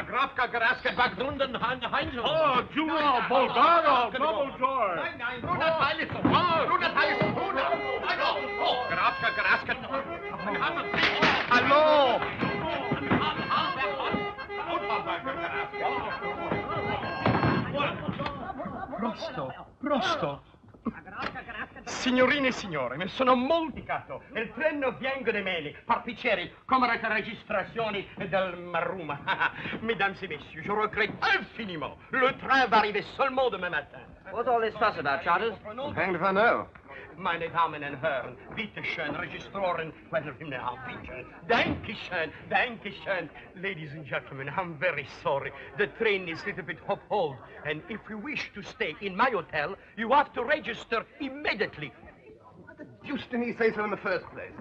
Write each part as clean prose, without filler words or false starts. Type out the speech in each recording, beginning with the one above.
Grafka, Garaska, Bagrunden, Heinz. Oh, Jura, Bulgara, double joy. Nein, Brunat, Heilig. Brunat, Heilig. Grafka, Garaska. Hallo. Prosto. Signorine e signori, mi sono molticato. Il treno viene da me, parpicieri, come le registrazioni del Maruma. Mesdames et messieurs, je regrette infiniment. Le train va arriver seulement demain matin. What's all this fuss about, Charters? Hanged if I know. Meine Damen und Herren, bitte schön, Registroren, bitte. Dankeschön, Dankeschön. Ladies and gentlemen, I'm very sorry. The train is a little bit off-hold, and if you wish to stay in my hotel, you have to register immediately. What the deuce didn't he say so in the first place?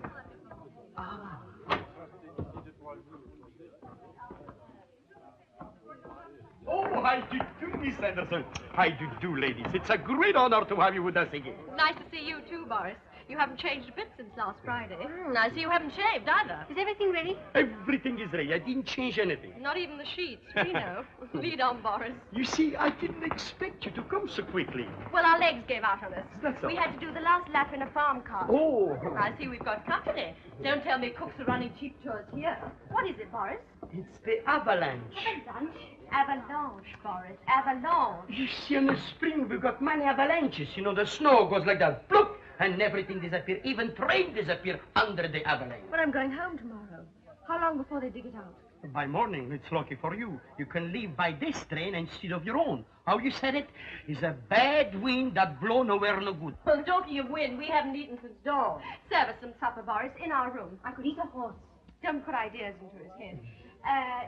Oh, how do you do, Miss Anderson? How do you do, ladies? It's a great honor to have you with us again. Nice to see you too, Boris. You haven't changed a bit since last Friday. I see you haven't shaved either. Is everything ready? Everything is ready. I didn't change anything. Not even the sheets. We know. Lead on, Boris. You see, I didn't expect you to come so quickly. Well, our legs gave out on us. That's all. We had to do the last lap in a farm car. Oh. I see we've got company. Don't tell me cooks are running cheap tours here. What is it, Boris? It's the avalanche. Avalanche? Avalanche, Boris. Avalanche. You see, in the spring, we've got many avalanches. You know, the snow goes like that. Bloop! And everything disappears. Even train disappear under the avalanche. But I'm going home tomorrow. How long before they dig it out? By morning, it's lucky for you. You can leave by this train instead of your own. How you said it? Is a bad wind that blow nowhere no good. Well, talking of wind, we haven't eaten since dawn. Serve us some supper, Boris, in our room. I could eat a horse. Don't put ideas into his head.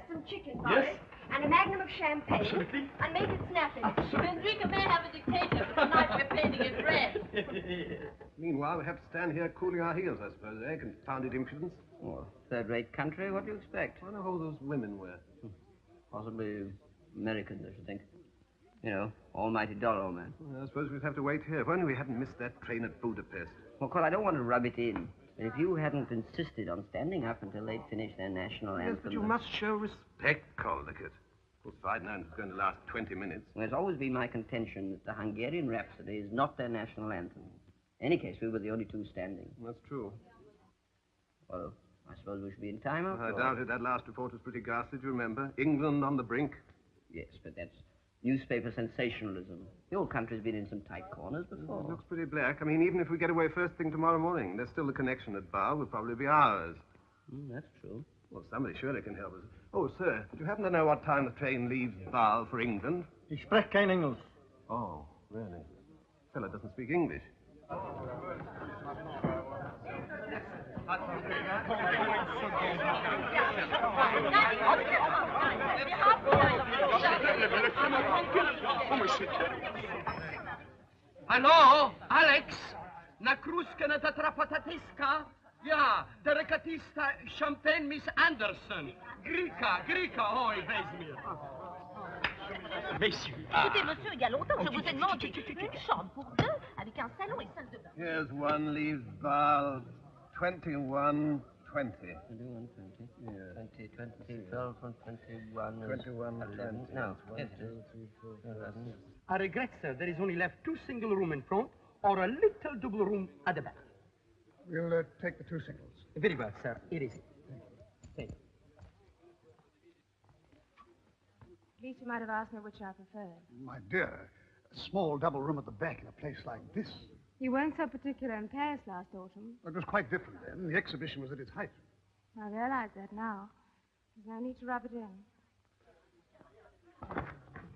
Some chicken, Boris. Yes. And a magnum of champagne. Absolutely. And make it snappy. Absolutely. Enrica may have a dictator, but tonight we're painting it red. Meanwhile, we have to stand here cooling our heels, I suppose, eh? Confounded impudence. Oh, third-rate country, what do you expect? I wonder who those women were. Possibly Americans, I should think. You know, almighty dollar, old man. Well, I suppose we'd have to wait here. If only we hadn't missed that train at Budapest. Well, Cole, I don't want to rub it in. But if you hadn't insisted on standing up until they'd finished their national Yes, anthem... but you must show respect, Caldicott. Of course, if I'd known it was going to last 20 minutes. Well, it's always been my contention that the Hungarian Rhapsody is not their national anthem. In any case, we were the only two standing. That's true. Well, I suppose we should be in time after I all. doubt it. That last report was pretty ghastly, do you remember? England on the brink. Yes, but that's newspaper sensationalism. The old country's been in some tight corners before. It looks pretty black. I mean, even if we get away first thing tomorrow morning, there's still the connection at Bar. Will probably be ours. That's true. Well, somebody surely can help us. Oh, sir, do you happen to know what time the train leaves Bar for England? Ich spreche kein Englisch. Oh, really? Fellow doesn't speak English. Hallo, Alex? Na kruska na tatrapatatiska? Ja, der rekatista Champagne Miss Anderson. Grika, oi, wees mir. Messieurs. Écoutez, monsieur, il y a longtemps que je vous ai demandé une chambre pour deux, avec un salon et salle de bain. Here's one leaves Bar 21:20. 21:20. Yeah. 20, 12, 21, 21:20. No, 1, 2, 3, 4, 5, 6. I regret, sir, there is only left 2 single room in front or a little double room at the back. We'll take the 2 singles. Very well, sir. Here is it. Thank you. At least you might have asked me which I preferred. My dear, a small double room at the back in a place like this. You weren't so particular in Paris last autumn. It was quite different then. The exhibition was at its height. I realize that now. There's no need to rub it in.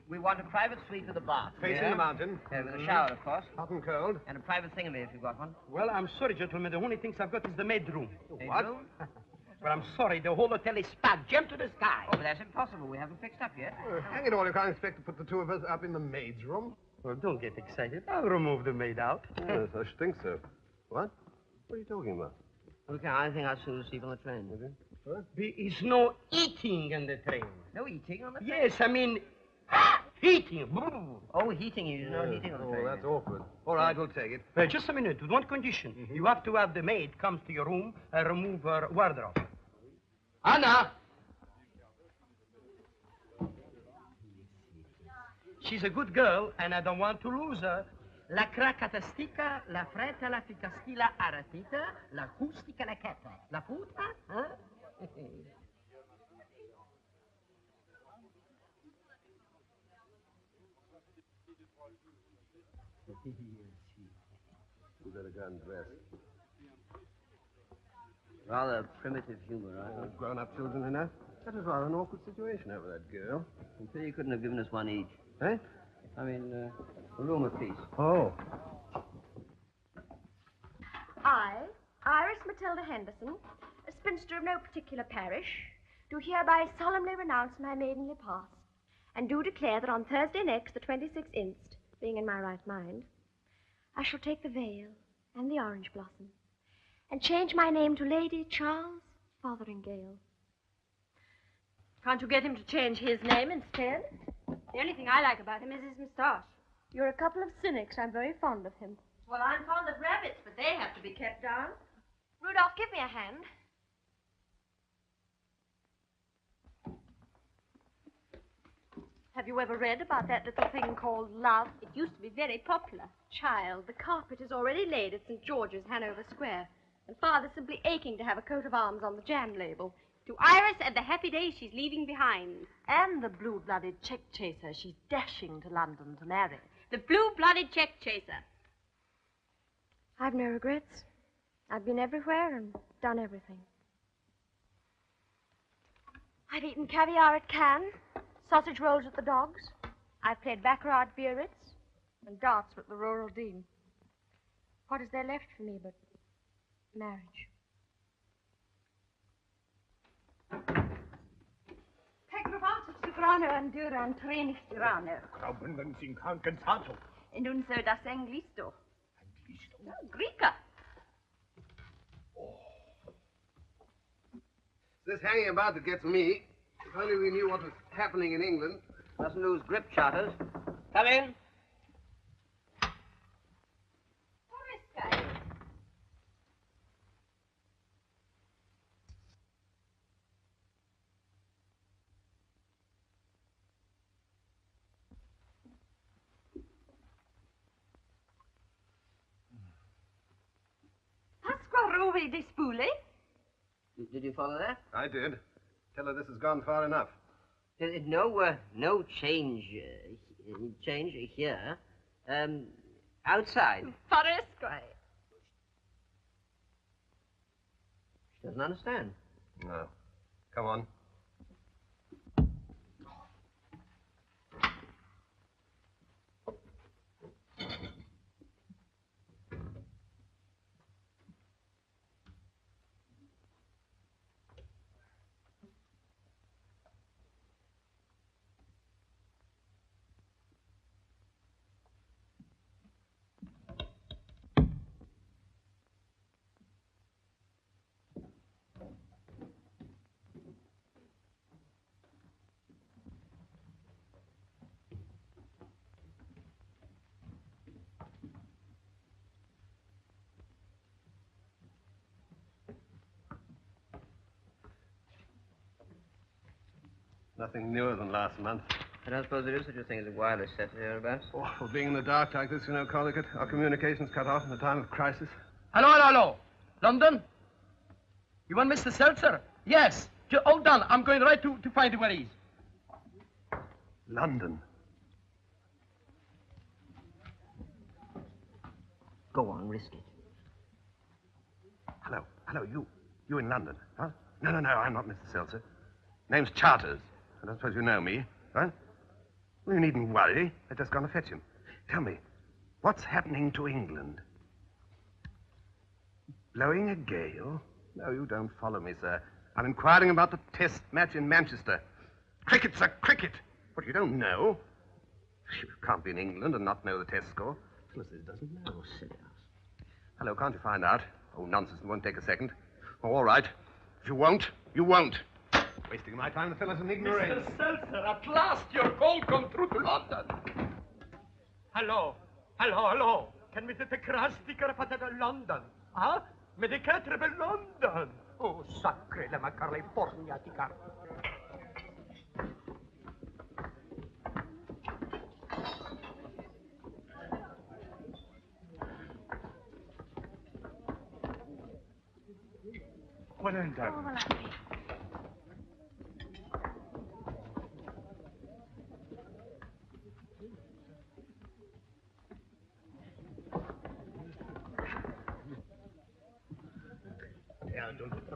We want a private suite with a bath. Facing the mountain. With a shower, of course. Hot and cold. And a private thingamy if you've got one. Well, I'm sorry, gentlemen. The only things I've got is the maid room. What? Well, I'm sorry. The whole hotel is packed, jammed to the sky. Oh, but that's impossible. We haven't fixed up yet. Hang it all, you can't expect to put the two of us up in the maid's room. Well, don't get excited. I'll remove the maid out. Yes, I should think so. What? What are you talking about? Okay, I think I'll soon sleep on the train. What? There is no eating in the train. No eating on the train? Yes, I mean, heating. Oh, heating. You no heating on the train. Oh, that's awkward. All right, we'll take it. Just a minute. With one condition. You have to have the maid comes to your room and remove her wardrobe. Anna! She's a good girl, and I don't want to lose her. La cracatastica, la fretta, la ficasquila aratita, la acustica, la cata. La puta, huh? We better go and dress. Rather primitive humor, right? Grown-up children enough. That was rather an awkward situation over that girl. I'm sure you couldn't have given us one each. Eh? I mean, a room apiece. Oh. I, Iris Matilda Henderson, a spinster of no particular parish, do hereby solemnly renounce my maidenly past, and do declare that on Thursday next, the 26th inst., being in my right mind, I shall take the veil and the orange blossom, and change my name to Lady Charles Fotheringale. Can't you get him to change his name instead? The only thing I like about him is his moustache. You're a couple of cynics. I'm very fond of him. Well, I'm fond of rabbits, but they have to be kept down. Rudolph, give me a hand. Have you ever read about that little thing called love? It used to be very popular. Child, the carpet is already laid at St. George's, Hanover Square, and Father's simply aching to have a coat of arms on the jam label. To Iris and the happy days she's leaving behind. And the blue-blooded check chaser she's dashing to London to marry. The blue-blooded check chaser. I've no regrets. I've been everywhere and done everything. I've eaten caviar at Cannes, sausage rolls at the Dogs. I've played baccarat at Biarritz and darts at the Rural Dean. What is there left for me but marriage? Soprano and Duran train.Stars. Glauben Sie cantato. Und so das Englisto. Grieker. This hanging about that gets me. If only we knew what was happening in England. Mustn't lose grip, Charters. Come in. trouvé des spoulés? Did you follow that? I did. Tell her this has gone far enough. No change here. Outside. Forest. She doesn't understand. No. Come on. Nothing newer than last month. I don't suppose there is such a thing as a wireless set hereabouts. Oh, for being in the dark like this, you know, Collicutt, our communications cut off in a time of crisis. Hello. London? You want Mr. Seltzer? Yes. Hold on. I'm going right to find where he is. London. Go on, risk it. Hello, you in London, huh? No, I'm not Mr. Seltzer. Name's Charters. I don't suppose you know me, huh? Well, you needn't worry. They've just gone to fetch him. Tell me, what's happening to England? Blowing a gale? No, you don't follow me, sir. I'm inquiring about the test match in Manchester. Cricket, sir, cricket. What, you don't know? You can't be in England and not know the test score. Felicity doesn't know. Oh, silly ass. Hello, can't you find out? Oh, nonsense, it won't take a second. Oh, all right. If you won't, you won't. Wasting my time to fill us in ignorance. Mr. Seltzer, at last your call come through to London. Hello. Can we take sticker patata London? Huh? Me de quatre per London. Oh, sacre la California di car. What ain't that?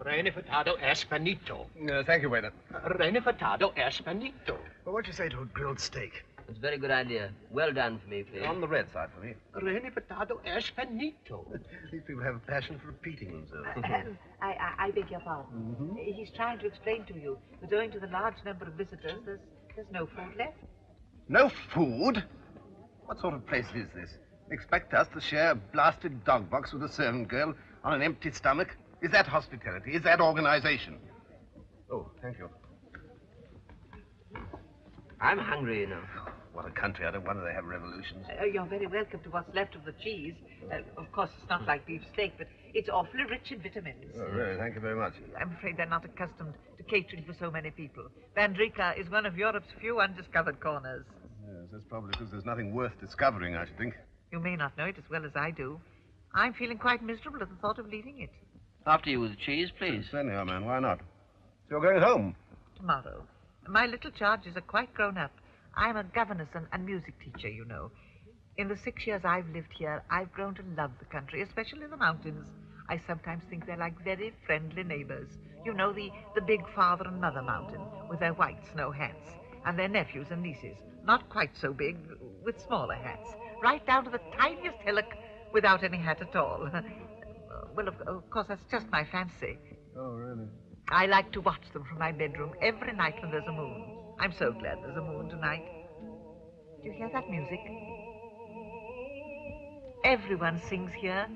Rene furtado Espinito. Thank you, waiter. Rene furtado Espinito. Well, what'd you say to a grilled steak? It's a very good idea. Well done for me, please. On the red side for me. Rene furtado Espinito. These people have a passion for repeating themselves. I beg your pardon. He's trying to explain to you that owing to the large number of visitors, there's no food left. No food? What sort of place is this? Expect us to share a blasted dog box with a servant girl on an empty stomach? Is that hospitality? Is that organization? Oh, thank you. I'm hungry, you know. What a country. I don't wonder they have revolutions. You're very welcome to what's left of the cheese. Of course, it's not like beef steak, but it's awfully rich in vitamins. Oh, really? Thank you very much. I'm afraid they're not accustomed to catering for so many people. Vandrika is one of Europe's few undiscovered corners. Yes, that's probably because there's nothing worth discovering, I should think. You may not know it as well as I do. I'm feeling quite miserable at the thought of leaving it. After you with the cheese, please. Certainly, man. Why not? So you're going home? Tomorrow. My little charges are quite grown up. I'm a governess and music teacher, you know. In the 6 years I've lived here, I've grown to love the country, especially the mountains. I sometimes think they're like very friendly neighbors. You know, the big father and mother mountain with their white snow hats, and their nephews and nieces, not quite so big, with smaller hats, right down to the tiniest hillock without any hat at all. Well, of course, that's just my fancy. Oh, really? I like to watch them from my bedroom every night when there's a moon. I'm so glad there's a moon tonight. Do you hear that music? Everyone sings here.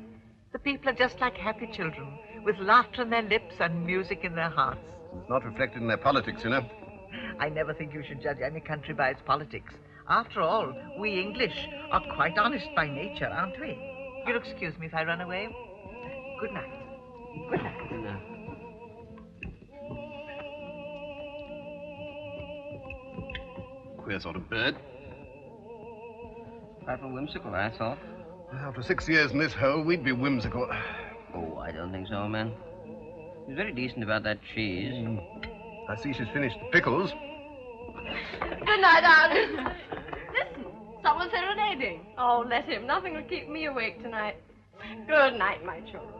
The people are just like happy children, with laughter on their lips and music in their hearts. It's not reflected in their politics, you know. I never think you should judge any country by its politics. After all, we English are quite honest by nature, aren't we? You'll excuse me if I run away. Good night. Good night. Good night. Queer sort of bird. Trifle whimsical, I thought. After 6 years in this hole, we'd be whimsical. Oh, I don't think so, man. She's very decent about that cheese. I see she's finished the pickles. Good night, darling. Listen, someone's serenading. Oh, let him. Nothing will keep me awake tonight. Good night, my children.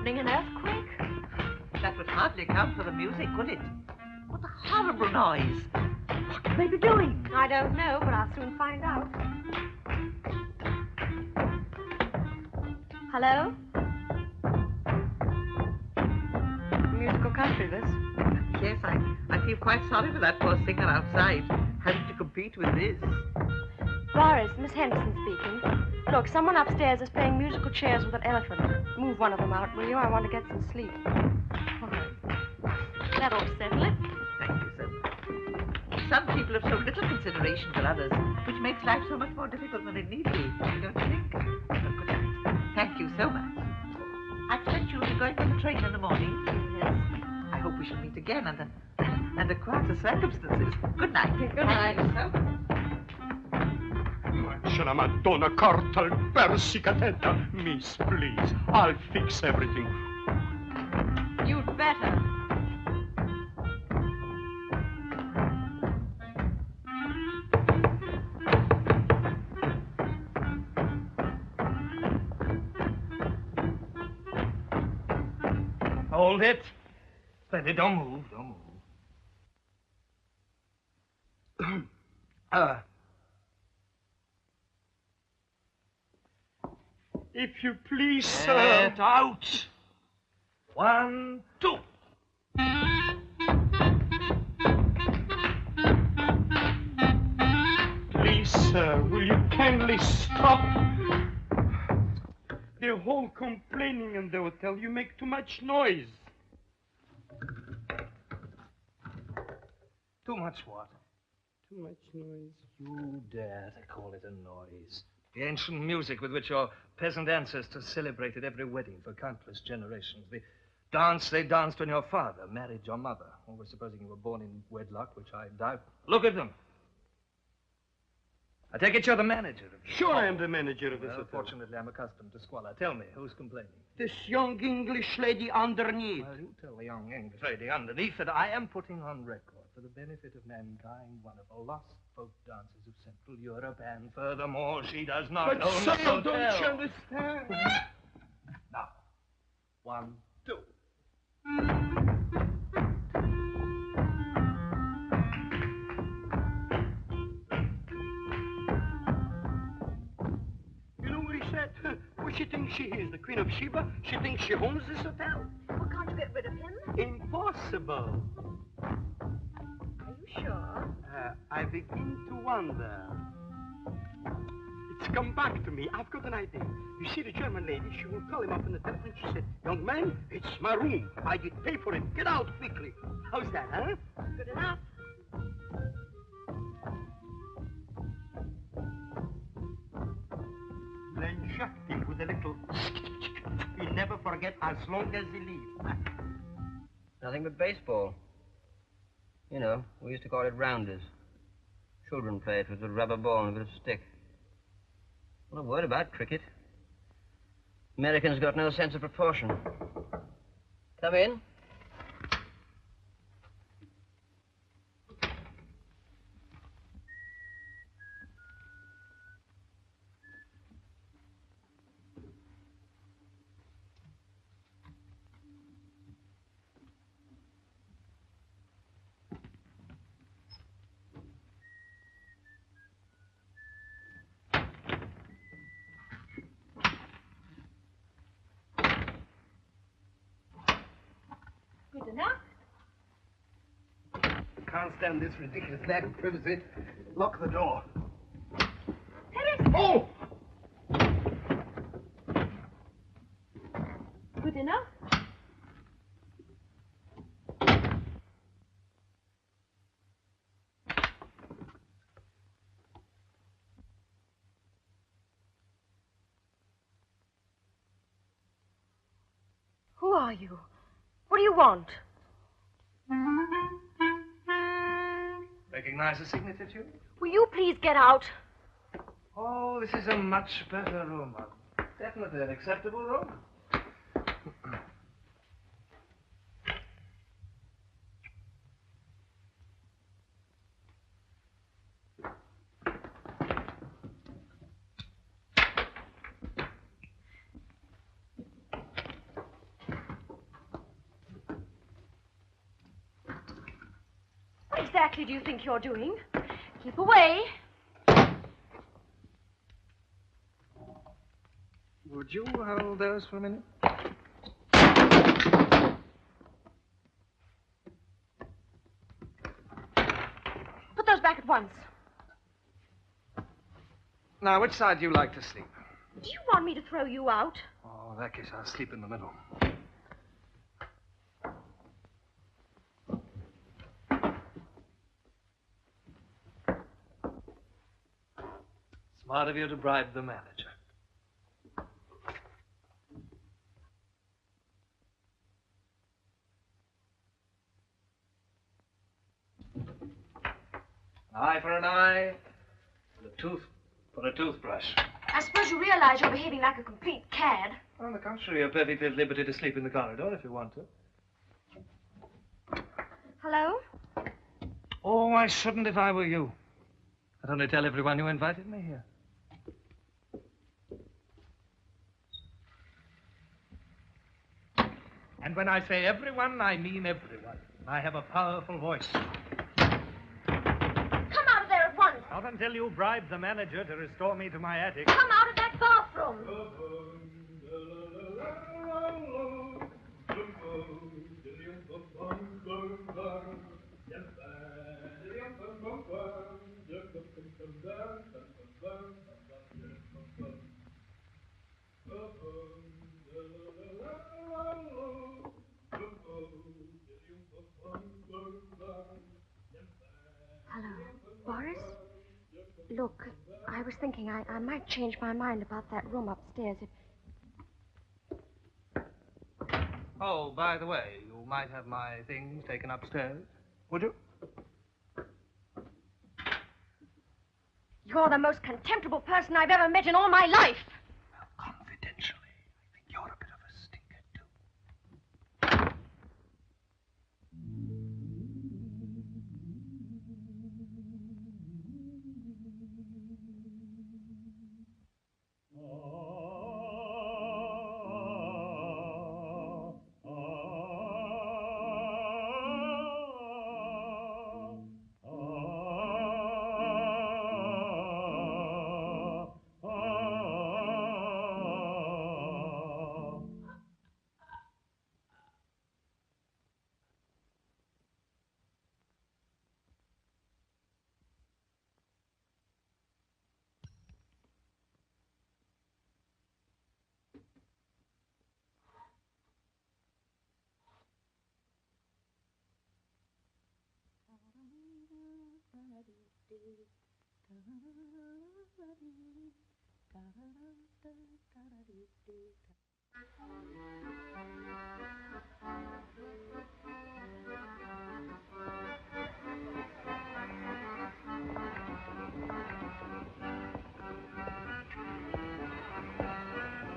An earthquake? That would hardly count for the music, would it? What a horrible noise. What could they be doing? I don't know, but I'll soon find out. Hello? Musical country, this. Yes, I feel quite sorry for that poor singer outside, having to compete with this. Boris, Miss Henderson speaking. Look, someone upstairs is playing musical chairs with an elephant. Move one of them out, will you? I want to get some sleep. All right. That ought to settle it. Thank you so much. Some people have so little consideration for others, which makes life so much more difficult than it need be, don't you think? Oh, good night. Thank you so much. I expect you'll be going on the train in the morning. Yes. I hope we shall meet again under quieter circumstances. Good night. Good night. Thank you so much. C'è la Madonna carta al persicatetta. Miss, please, I'll fix everything. You'd better. Hold it. Steady, don't move, don't move. If you please, sir. Get out. 1, 2. Please, sir, will you kindly stop? The whole complaining in the hotel. You make too much noise. Too much what? Too much noise. You dare to call it a noise. The ancient music with which your peasant ancestors celebrated every wedding for countless generations. The dance they danced when your father married your mother. Always supposing you were born in wedlock, which I doubt. Look at them. I take it you're the manager of this. Sure, I am the manager of this Well, hotel. fortunately, I'm accustomed to squalor. Tell me, who's complaining? This young English lady underneath. Well, you tell the young English lady underneath that I am putting on record for the benefit of mankind one of the lost folk dances of Central Europe, and furthermore, she does not But, own sir, the hotel. don't you understand? Now, 1, 2. You know what he said? What she thinks she is, the Queen of Sheba? She thinks she owns this hotel? Well, can't you get rid of him? Impossible. Are you sure? I begin to wonder. It's come back to me. I've got an idea. You see the German lady, she will call him up on the telephone. She said, young man, it's my room. I did pay for it. Get out quickly. How's that, huh? Good enough. We'll inject him with a little... He'll never forget as long as he lives. Nothing but baseball. You know, we used to call it rounders. Children play it with a rubber ball and a bit of stick. Not a word about cricket. Americans got no sense of proportion. Come in. enough. Can't stand this ridiculous lack of privacy. Lock the door. Harris! Oh! Good enough. Who are you? What do you want? Recognize the signature tune? Will you please get out? Oh, this is a much better room. Definitely an acceptable room. What exactly do you think you're doing? Keep away. Would you hold those for a minute? Put those back at once. Now, which side do you like to sleep? Do you want me to throw you out? Oh, in that case, I'll sleep in the middle. Smart of you to bribe the manager. An eye for an eye, and a tooth for a toothbrush. I suppose you realize you're behaving like a complete cad. On the contrary, you're perfectly at liberty to sleep in the corridor if you want to. Hello? Oh, I shouldn't if I were you. I'd only tell everyone you invited me here. And when I say everyone, I mean everyone. I have a powerful voice. Come out of there at once. Not until you bribe the manager to restore me to my attic. Come out of that bathroom. Hello, Boris? Look, I was thinking I might change my mind about that room upstairs if... Oh, by the way, you might have my things taken upstairs. Would you? You're the most contemptible person I've ever met in all my life. Confidentially, I think you're a bit of a stinker, too.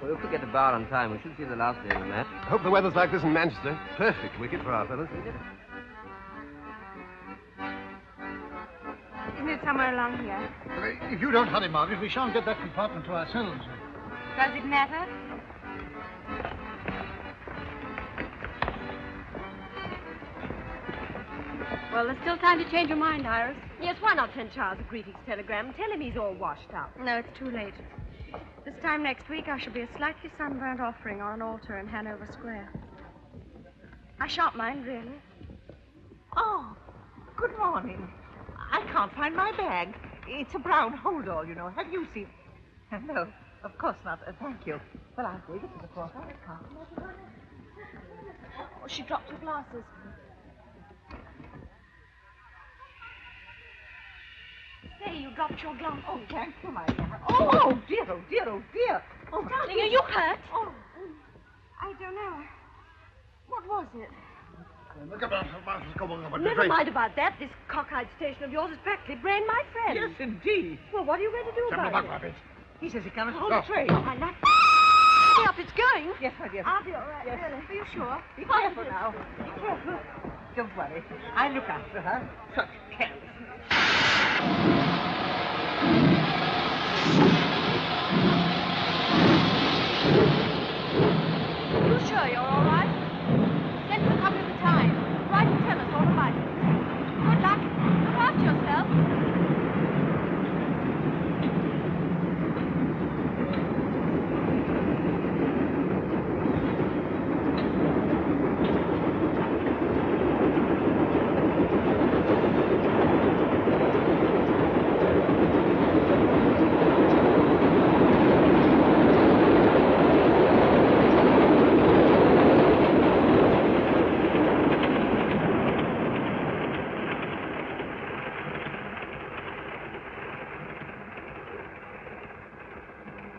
Well, if we get to Bar on time, we should see the last day of the match. Hope the weather's like this in Manchester. Perfect wicket for our fellows. Isn't it somewhere along here? If you don't hurry, Margaret, we shan't get that compartment to ourselves. Does it matter? Well, there's still time to change your mind, Iris. Yes, why not send Charles a greetings telegram and tell him he's all washed up? No, it's too late. This time next week, I shall be a slightly sunburnt offering on an altar in Hanover Square. I shan't mind, really. Oh, good morning. I can't find my bag. It's a brown hold-all, you know. Have you seen... No, of course not. Thank you. Well, I'll take it to the porter. I can't imagine why. Oh, she dropped her glasses. Say, you dropped your glasses. Oh, thank you, my dear. Oh, dear, oh, dear, oh, dear. Oh, Darling, are you hurt? Oh, I don't know. What was it? Never Never mind about that. This cockeyed station of yours is practically brain my friend. yes, indeed. Well, what are you going to do about it? He says he cannot hold the train. I like Hurry up, it's going. Yes, my dear. I'll be all right, Yes. really. Are you sure? Be careful now. Be careful. Don't worry. I'll look after her. Such carelessness. You sure you're all right? Send us a copy of the Times. Write and tell us all about it. Good luck. Look after yourself.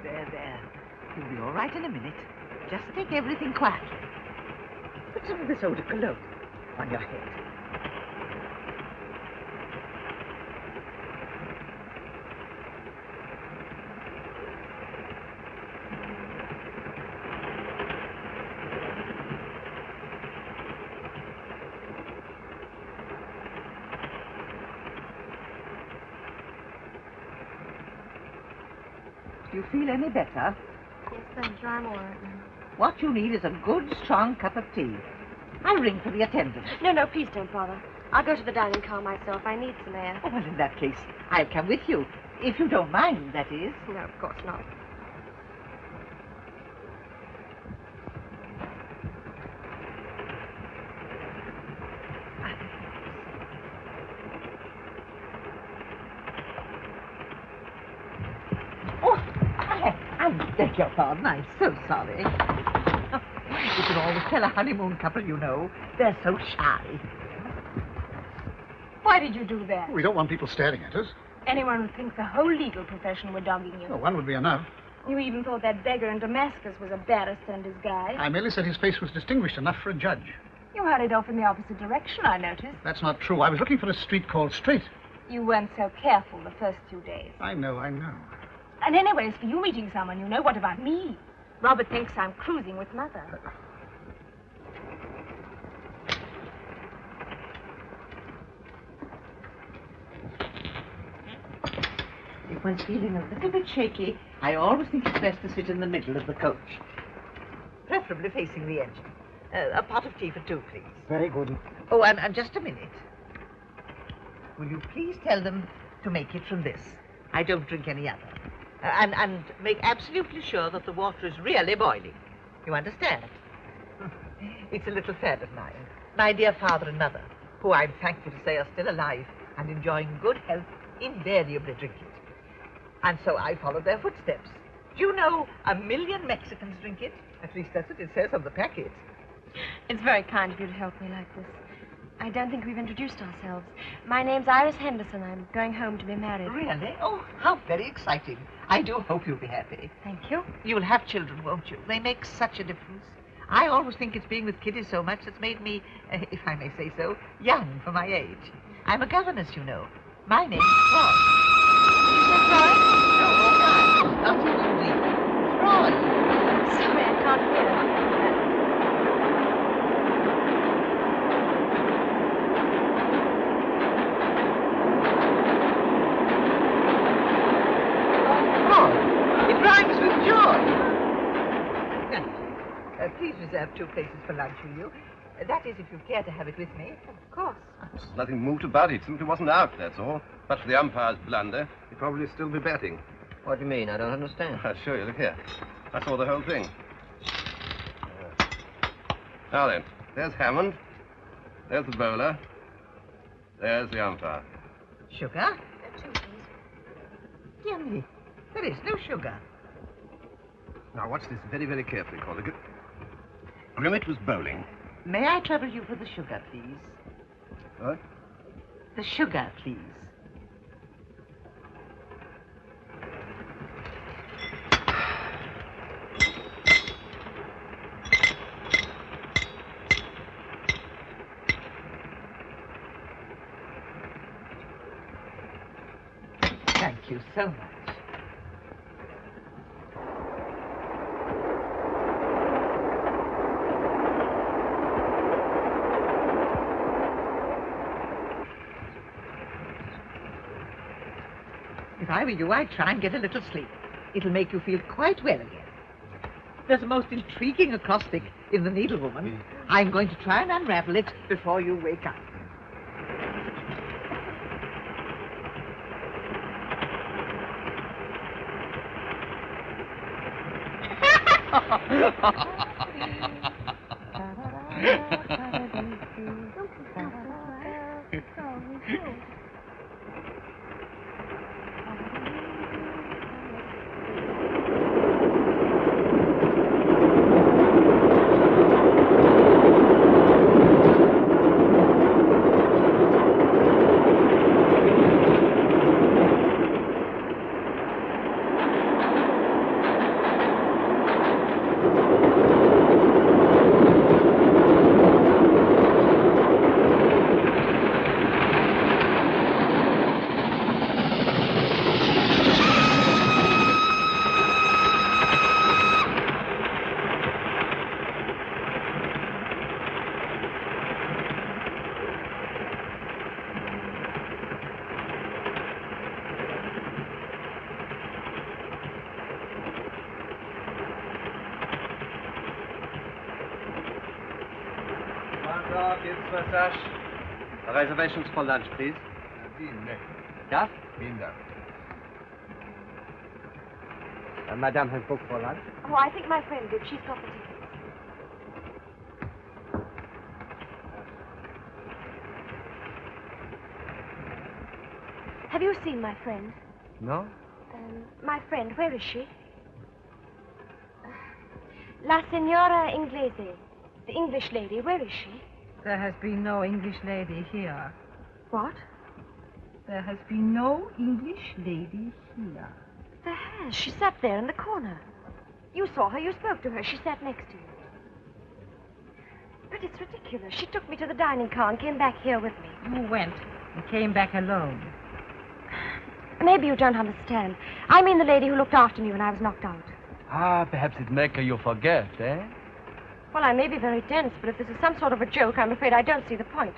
There. You'll be all right in a minute. Just take everything quietly. Put some of this eau de cologne on your head. Do you feel any better? Yes, thank you. I'm all right now. What you need is a good, strong cup of tea. I'll ring for the attendant. No, please don't bother. I'll go to the dining car myself. I need some air. Oh, well, in that case, I'll come with you. If you don't mind, that is. No, of course not. Oh, I beg your pardon. I'm so sorry. You can always tell a honeymoon couple, you know. They're so shy. Why did you do that? We don't want people staring at us. Anyone would think the whole legal profession were dogging you. Well, one would be enough. You even thought that beggar in Damascus was a barrister in disguise. I merely said his face was distinguished enough for a judge. You hurried off in the opposite direction, I noticed. That's not true. I was looking for a street called Straight. You weren't so careful the first 2 days. I know. And anyways, for you meeting someone you know, what about me? Robert thinks I'm cruising with Mother. If one's feeling a little bit shaky, I always think it's best to sit in the middle of the coach. Preferably facing the engine. A pot of tea for two, please. Very good. Oh, and just a minute. Will you please tell them to make it from this? I don't drink any other. And make absolutely sure that the water is really boiling. You understand? It's a little fad of mine. My dear father and mother, who I'm thankful to say are still alive and enjoying good health, invariably drink it. And so I followed their footsteps. Do you know 1 million Mexicans drink it? At least that's what it says on the packet. It's very kind of you to help me like this. I don't think we've introduced ourselves. My name's Iris Henderson. I'm going home to be married. Really? Oh, how very exciting. I do hope you'll be happy. Thank you. You'll have children, won't you? They make such a difference. I always think it's being with kiddies so much that's made me, if I may say so, young for my age. I'm a governess, you know. My name's Troy. You said Troy? No, not even me. Troy. Sorry, I can't hear. It rhymes with joy. Please reserve 2 places for lunch, will you? That is, if you care to have it with me. Of course. There's nothing moved about it. Simply wasn't out, that's all. But for the umpire's blunder, he'd probably still be betting. What do you mean? I don't understand. I'll show you. Look here. I saw the whole thing. Now then, There's Hammond. There's the bowler. There's the umpire. Sugar? 2, please. Dear me, there is no sugar. Now, watch this very, very carefully, Calder. Grimmett was bowling. May I trouble you for the sugar, please? What? The sugar, please. Thank you so much. If I were you, I'd try and get a little sleep. It'll make you feel quite well again. There's a most intriguing acrostic in The Needlewoman. I'm going to try and unravel it before you wake up. Reservations for lunch, please. Yeah? Madame has booked for lunch. Oh, I think my friend did. She's got the ticket. Have you seen my friend? No? My friend, where is she? La Signora Inglese. The English lady, where is she? There has been no English lady here. What? There has been no English lady here. There has. She sat there in the corner. You saw her. You spoke to her. She sat next to you. But it's ridiculous. She took me to the dining car and came back here with me. You went and came back alone. Maybe you don't understand. I mean the lady who looked after me when I was knocked out. Ah, perhaps it make you forget, eh? Well, I may be very dense, but if this is some sort of a joke, I'm afraid I don't see the point.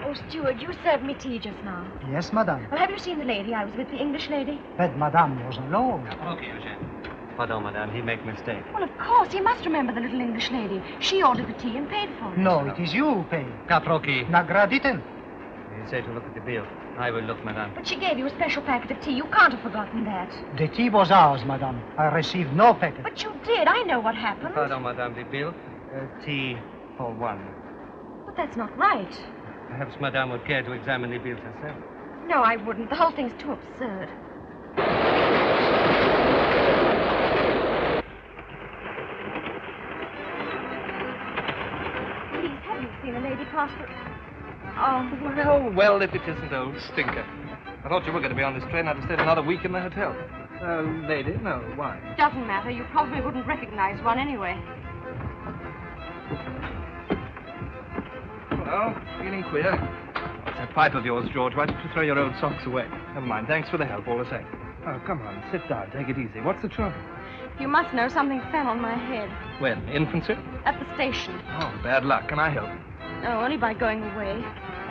Oh, steward, you served me tea just now. Yes, madame. Well, have you seen the lady I was with, the English lady? But madame was alone. Okay, Eugene. Pardon, madame, he make mistake. Well, of course, he must remember the little English lady. She ordered the tea and paid for it. No, it is you who pay. Caproki. Nagraditen. He said to look at the bill. I will look, madame. But she gave you a special packet of tea. You can't have forgotten that. The tea was ours, madame. I received no packet. But you did. I know what happened. Pardon, madame, the bill. Tea for one. But that's not right. Perhaps madame would care to examine the bills herself. No, I wouldn't. The whole thing's too absurd. Please, have you seen a lady pass through? Oh, well, if it isn't old Stinker. I thought you were going to be on this train. I'd have stayed another week in the hotel. Lady? No, why? Doesn't matter. You probably wouldn't recognize one anyway. Well, feeling queer. What's that pipe of yours, George? Why don't you throw your old socks away? Never mind. Thanks for the help, all the same. Oh, come on. Sit down. Take it easy. What's the trouble? You must know something fell on my head. When? Infancy? At the station. Oh, bad luck. Can I help? No, only by going away.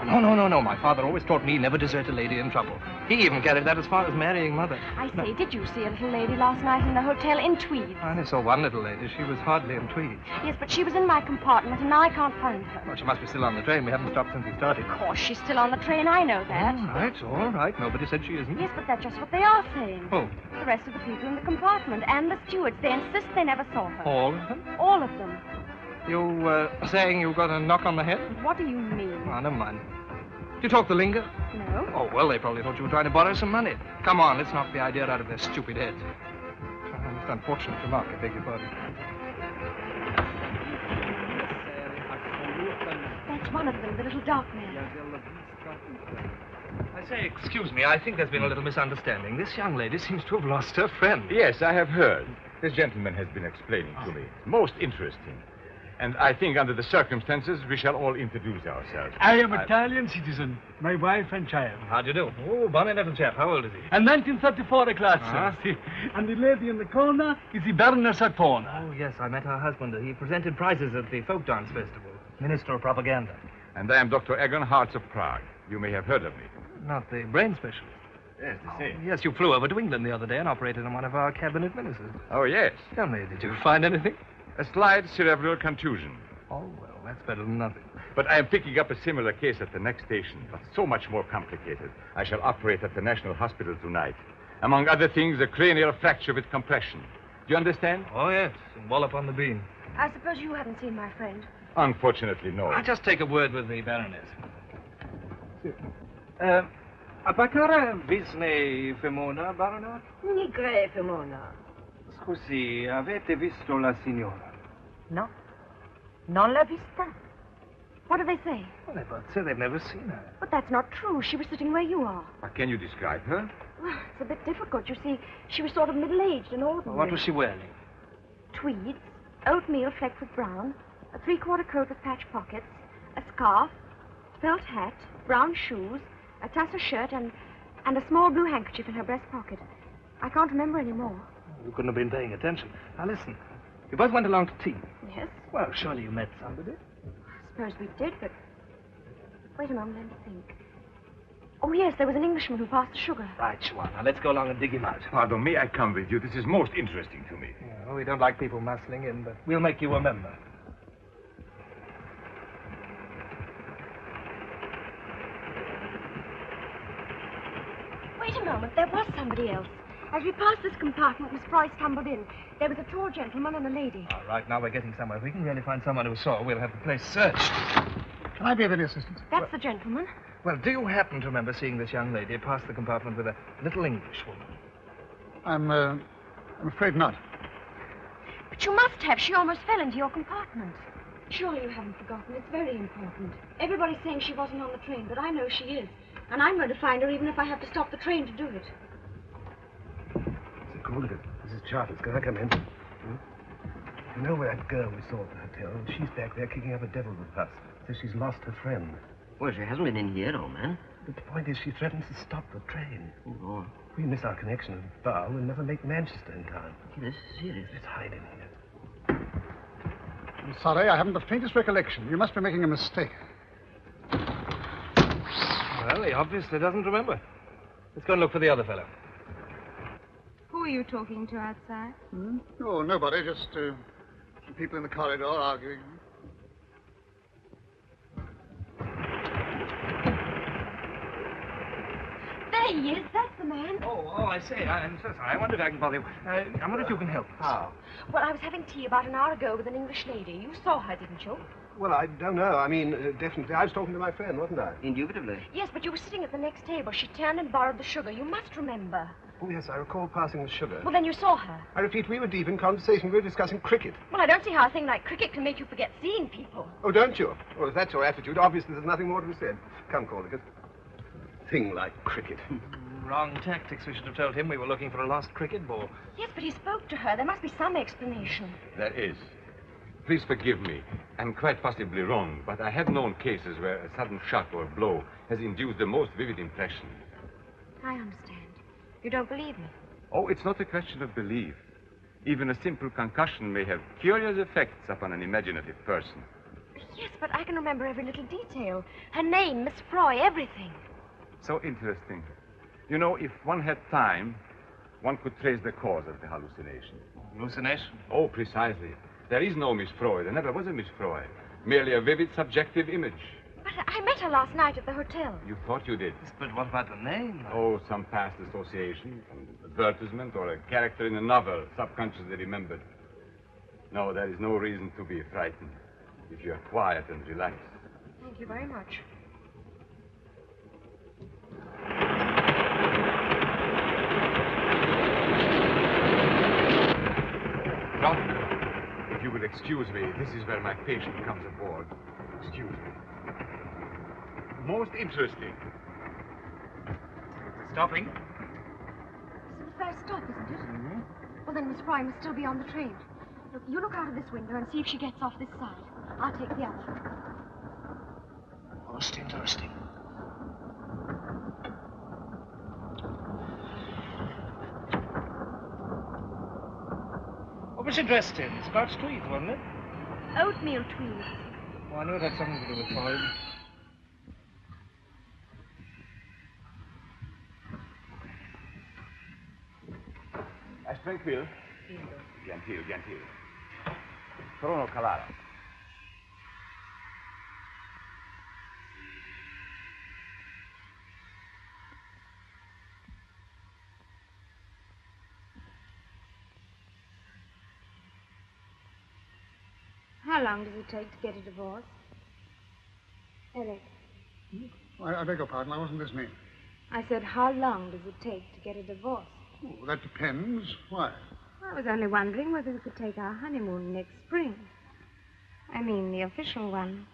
Oh, no. My father always taught me never desert a lady in trouble. He even carried that as far as marrying Mother. I say, did you see a little lady last night in the hotel in tweeds? I only saw one little lady. She was hardly in tweeds. Yes, but she was in my compartment, and now I can't find her. Well, she must be still on the train. We haven't stopped since we started. Of course, she's still on the train. I know that. All right. Nobody said she isn't. Yes, but that's just what they are saying. Who? The rest of the people in the compartment and the stewards. They insist they never saw her. All of them? All of them. You, saying you got a knock on the head? What do you mean? Oh, never mind. Do you talk the lingo? No. Oh, well, they probably thought you were trying to borrow some money. Come on, let's knock the idea out of their stupid heads. A most unfortunate remark, I beg your pardon. That's one of them, the little dark man. I say, excuse me, I think there's been a little misunderstanding. This young lady seems to have lost her friend. Yes, I have heard. This gentleman has been explaining to me. Most interesting. And I think under the circumstances, we shall all introduce ourselves. I am Italian citizen. My wife and child. How do you do? Oh, bonny little chap. How old is he? And 1934 class, sir. And the lady in the corner is the Baroness Atona. Oh, yes, I met her husband. He presented prizes at the Folk Dance Festival. Minister of Propaganda. And I am Dr. Egon Hartz of Prague. You may have heard of me. Not the brain specialist. Yes, the same. Yes, you flew over to England the other day and operated on one of our cabinet ministers. Oh, yes. Tell me, did you find anything? A slight cerebral contusion. Oh, well, that's better than nothing. But I am picking up a similar case at the next station, but so much more complicated. I shall operate at the National Hospital tonight. Among other things, a cranial fracture with compression. Do you understand? Oh, yes, and wallop on the bean. I suppose you haven't seen my friend. Unfortunately, no. I'll just take a word with the Baroness. Apacare visne femona, Baronet? Nigre, Femona. Scusi, avete visto la signora? No. Non l'ha vista. What do they say? Well, they both say they've never seen her. But that's not true. She was sitting where you are. Can you describe her? Well, it's a bit difficult. You see, she was sort of middle-aged and ordinary. Well, what was she wearing? Tweeds, oatmeal flecked with brown, a three-quarter coat with patch pockets, a scarf, felt hat, brown shoes, a tassel shirt, and a small blue handkerchief in her breast pocket. I can't remember any more. You couldn't have been paying attention. Now, listen. You both went along to tea. Yes? Well, surely you met somebody. I suppose we did, but... Wait a moment, let me think. Oh, yes, there was an Englishman who passed the sugar. Right, you are. Now, let's go along and dig him out. Pardon, may I come with you? This is most interesting to me. Yeah, we don't like people muscling in, but we'll make you a member. Wait a moment, there was somebody else. As we passed this compartment, Miss Price tumbled in. There was a tall gentleman and a lady. All right, now we're getting somewhere. If we can really find someone who saw, we'll have the place searched. Can I be of any assistance? That's the gentleman. Well, do you happen to remember seeing this young lady pass the compartment with a little English woman? I'm afraid not. But you must have. She almost fell into your compartment. Surely you haven't forgotten. It's very important. Everybody's saying she wasn't on the train, but I know she is. And I'm going to find her even if I have to stop the train to do it. Look at Mrs. Charters. Can I come in? You know where that girl we saw at the hotel? She's back there kicking up a devil with us. Says she's lost her friend. Well, she hasn't been in here, old man. But the point is, she threatens to stop the train. Oh, If we miss our connection at Bar, we'll never make Manchester in time. this is serious. Let's hide in here. I'm sorry, I haven't the faintest recollection. You must be making a mistake. Well, he obviously doesn't remember. Let's go and look for the other fellow. Who are you talking to outside? Oh, nobody. Just some people in the corridor arguing. There he is. That's the man. Oh, I say. I'm so sorry. I wonder if I can bother you. I wonder if you can help us. How? Well, I was having tea about an hour ago with an English lady. You saw her, didn't you? Well, I don't know. I mean, definitely. I was talking to my friend, wasn't I? Indubitably. Yes, but you were sitting at the next table. She turned and borrowed the sugar. You must remember. Oh, yes, I recall passing the sugar. Well, then you saw her. I repeat, we were deep in conversation. We were discussing cricket. Well, I don't see how a thing like cricket can make you forget seeing people. Oh, don't you? Well, if that's your attitude, obviously there's nothing more to be said. Come, Corlicus. Thing like cricket. Wrong tactics. We should have told him we were looking for a lost cricket ball. Yes, but he spoke to her. There must be some explanation. There is. Please forgive me. I'm quite possibly wrong, but I have known cases where a sudden shock or blow has induced the most vivid impression. I understand. You don't believe me? Oh, it's not a question of belief. Even a simple concussion may have curious effects upon an imaginative person. Yes, but I can remember every little detail. Her name, Miss Froy, everything. So interesting. You know, if one had time, one could trace the cause of the hallucination. Hallucination? Oh, precisely. There is no Miss Froy. There never was a Miss Froy. Merely a vivid subjective image. But I met her last night at the hotel. You thought you did. But what about the name? Oh, some past association, some advertisement, or a character in a novel, subconsciously remembered. No, there is no reason to be frightened if you are quiet and relaxed. Thank you very much. Doctor, if you will excuse me, this is where my patient comes aboard. Excuse me. Most interesting. Stopping? This is the first stop, isn't it? Mm-hmm. Well, then Miss Fry must still be on the train. Look, you look out of this window and see if she gets off this side. I'll take the other. Most interesting. What was she dressed in? Scotch tweed, wasn't it? Oatmeal tweed. Oh, I knew it had something to do with Freud. As tranquil. Gentil, gentil. Trono calare. How long does it take to get a divorce? Eric, I beg your pardon, I wasn't listening. I said, how long does it take to get a divorce? Oh, that depends. Why? I was only wondering whether we could take our honeymoon next spring. I mean, the official one.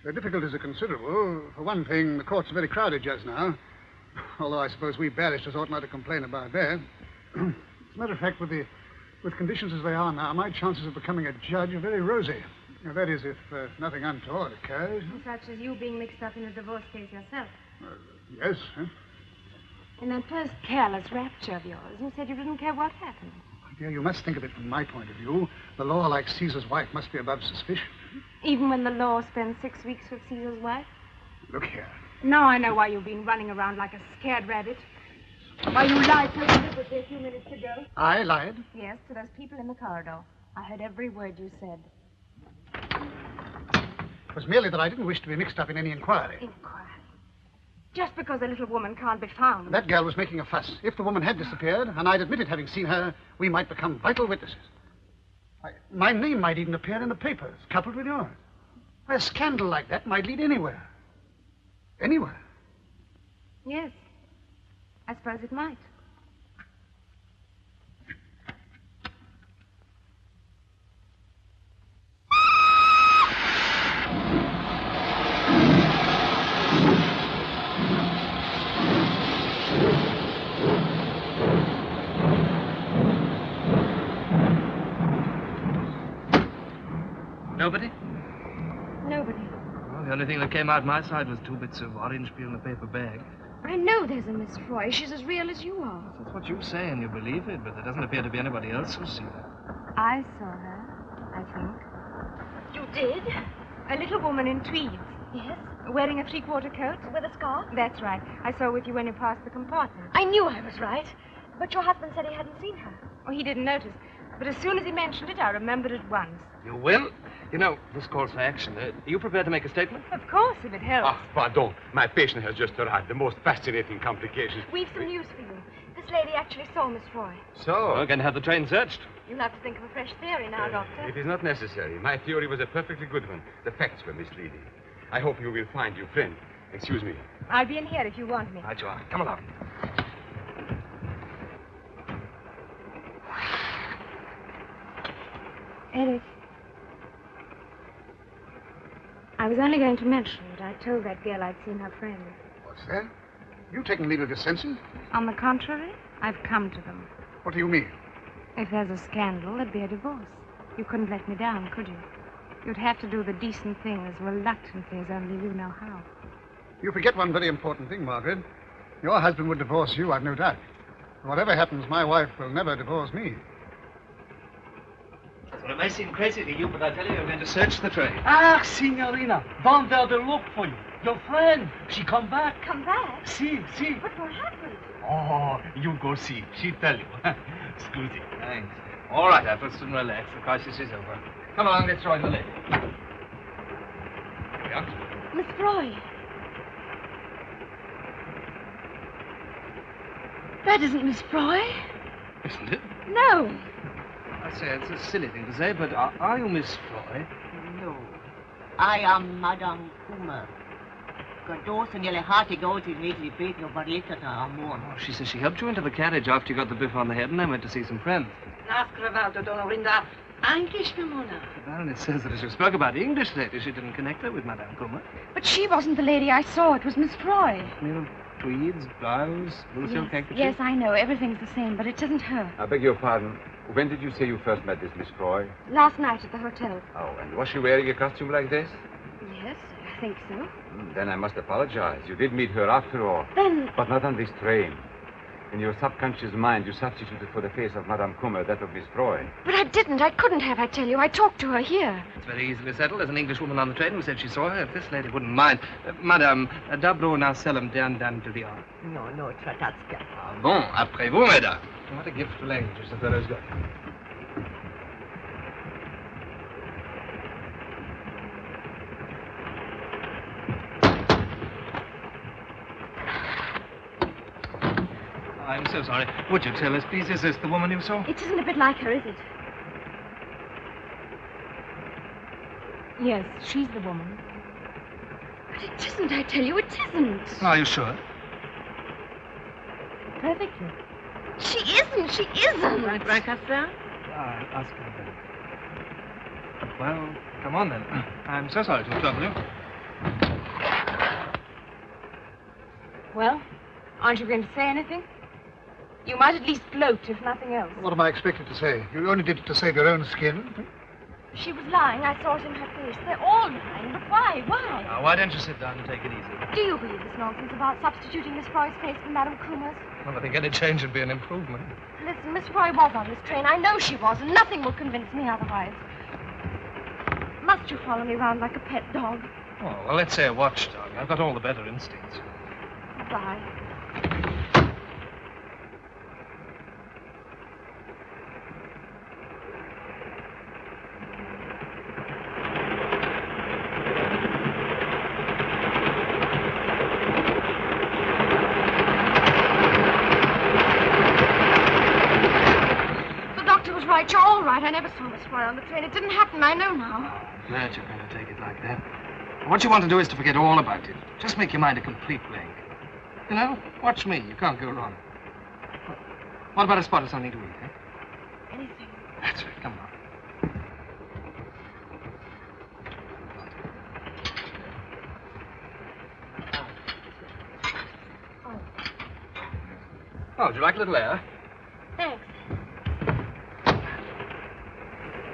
The difficulties are considerable. For one thing, the courts are very crowded just now. Although I suppose we barristers ought not to complain about that. As a matter of fact, with conditions as they are now, my chances of becoming a judge are very rosy. Now, that is, if nothing untoward occurs. Such as you being mixed up in a divorce case yourself. Yes. Huh? In that first careless rapture of yours, you said you didn't care what happened. My dear, you must think of it from my point of view. The law, like Caesar's wife, must be above suspicion. Even when the law spends 6 weeks with Caesar's wife? Look here. Now I know why you've been running around like a scared rabbit. Why you lied so deliberately a few minutes ago. I lied? Yes, to those people in the corridor. I heard every word you said. It was merely that I didn't wish to be mixed up in any inquiry. Inquiry? Just because a little woman can't be found. That girl was making a fuss. If the woman had disappeared, and I'd admitted having seen her, we might become vital witnesses. My name might even appear in the papers, coupled with yours. A scandal like that might lead anywhere. Anywhere. Yes. I suppose it might. Nobody? Nobody. Well, the only thing that came out my side was 2 bits of orange peel in a paper bag. I know there's a Miss Froy. She's as real as you are. That's what you say, and you believe it, but there doesn't appear to be anybody else who's seen her. I saw her, I think. You did? A little woman in tweeds. Yes. Wearing a 3/4 coat. With a scarf? That's right. I saw her with you when you passed the compartment. I knew I was right. But your husband said he hadn't seen her. Oh, he didn't notice. But as soon as he mentioned it, I remembered at once. You will? You know, this calls for action. Are you prepared to make a statement? Of course, if it helps. Ah, pardon. My patient has just arrived. The most fascinating complications. We've some news for you. This lady actually saw Miss Froy. So? We're going to have the train searched. You'll have to think of a fresh theory now, Doctor. It is not necessary. My theory was a perfectly good one. The facts were misleading. I hope you will find your friend. Excuse me. I'll be in here if you want me. Right you are. Come along. Eric. I was only going to mention that I told that girl I'd seen her friend. What's that? You taken leave of your senses? On the contrary, I've come to them. What do you mean? If there's a scandal, there'd be a divorce. You couldn't let me down, could you? You'd have to do the decent thing as reluctantly as only you know how. You forget one very important thing, Margaret. Your husband would divorce you, I've no doubt. Whatever happens, my wife will never divorce me. Well, it may seem crazy to you, but I tell you, I'm going to search the train. Ah, signorina, down there they look for you. Your friend, she come back. Come back? See. But what happened? Oh, you go see. She tell you. Scusi. Thanks. All right, Athelstan, and relax. The crisis is over. Come along, let's join the lady. Here we are. Miss Froy. That isn't Miss Froy. Isn't it? No. I say, it's a silly thing to say, but are you Miss Froy? No. I am Madame Kummer. Goddos and yelle hearty goat in lately bait no barletata amor. Oh, she says she helped you into the carriage after you got the biff on the head and I went to see some friends. Nascravaldo Donorinda. Anglish Namona. The Baroness says that as you spoke about English ladies, she didn't connect her with Madame Kummer. But she wasn't the lady I saw. It was Miss Froy. Little tweeds, blouse, blue silk handkerchief. Yes, I know. Everything's the same, but it isn't her. I beg your pardon. When did you say you first met this Miss Froy? Last night at the hotel. Oh, and was she wearing a costume like this? Yes, I think so. Then I must apologize. You did meet her after all. Then... But not on this train. In your subconscious mind, you substituted for the face of Madame Kummer that of Miss Froy. But I didn't. I couldn't have, I tell you. I talked to her here. It's very easily settled. There's an Englishwoman on the train who said she saw her. If this lady wouldn't mind. Madame, d'abord now seldom dan to the art. No, tratatska. Ah bon, après vous, mesdames. What a gift for languages the fellow's got. I'm so sorry. Would you tell us, please, is this the woman you saw? It isn't a bit like her, is it? Yes, she's the woman. But it isn't, I tell you, it isn't. Are you sure? Perfectly. She isn't. Right, Casper? Ask her then. Well, come on then. I'm so sorry to trouble you. Well, aren't you going to say anything? You might at least gloat, if nothing else. What am I expected to say? You only did it to save your own skin. She was lying. I saw it in her face. They're all lying. But why? Why? Now, why don't you sit down and take it easy? Do you believe this nonsense about substituting Miss Froy's face for Madame Kummer's? Well, I think any change would be an improvement. Listen, Miss Froy was on this train. I know she was, and nothing will convince me otherwise. Must you follow me round like a pet dog? Oh, well, let's say a watchdog. I've got all the better instincts. Bye. Right, you're all right. I never saw Miss Froy on the train. It didn't happen. I know now. I'm glad you're going to take it like that. What you want to do is to forget all about it. Just make your mind a complete blank. You know, watch me. You can't go wrong. What about a spot of something to eat, eh? Anything. That's right. Come on. Oh, would you like a little air? Thanks.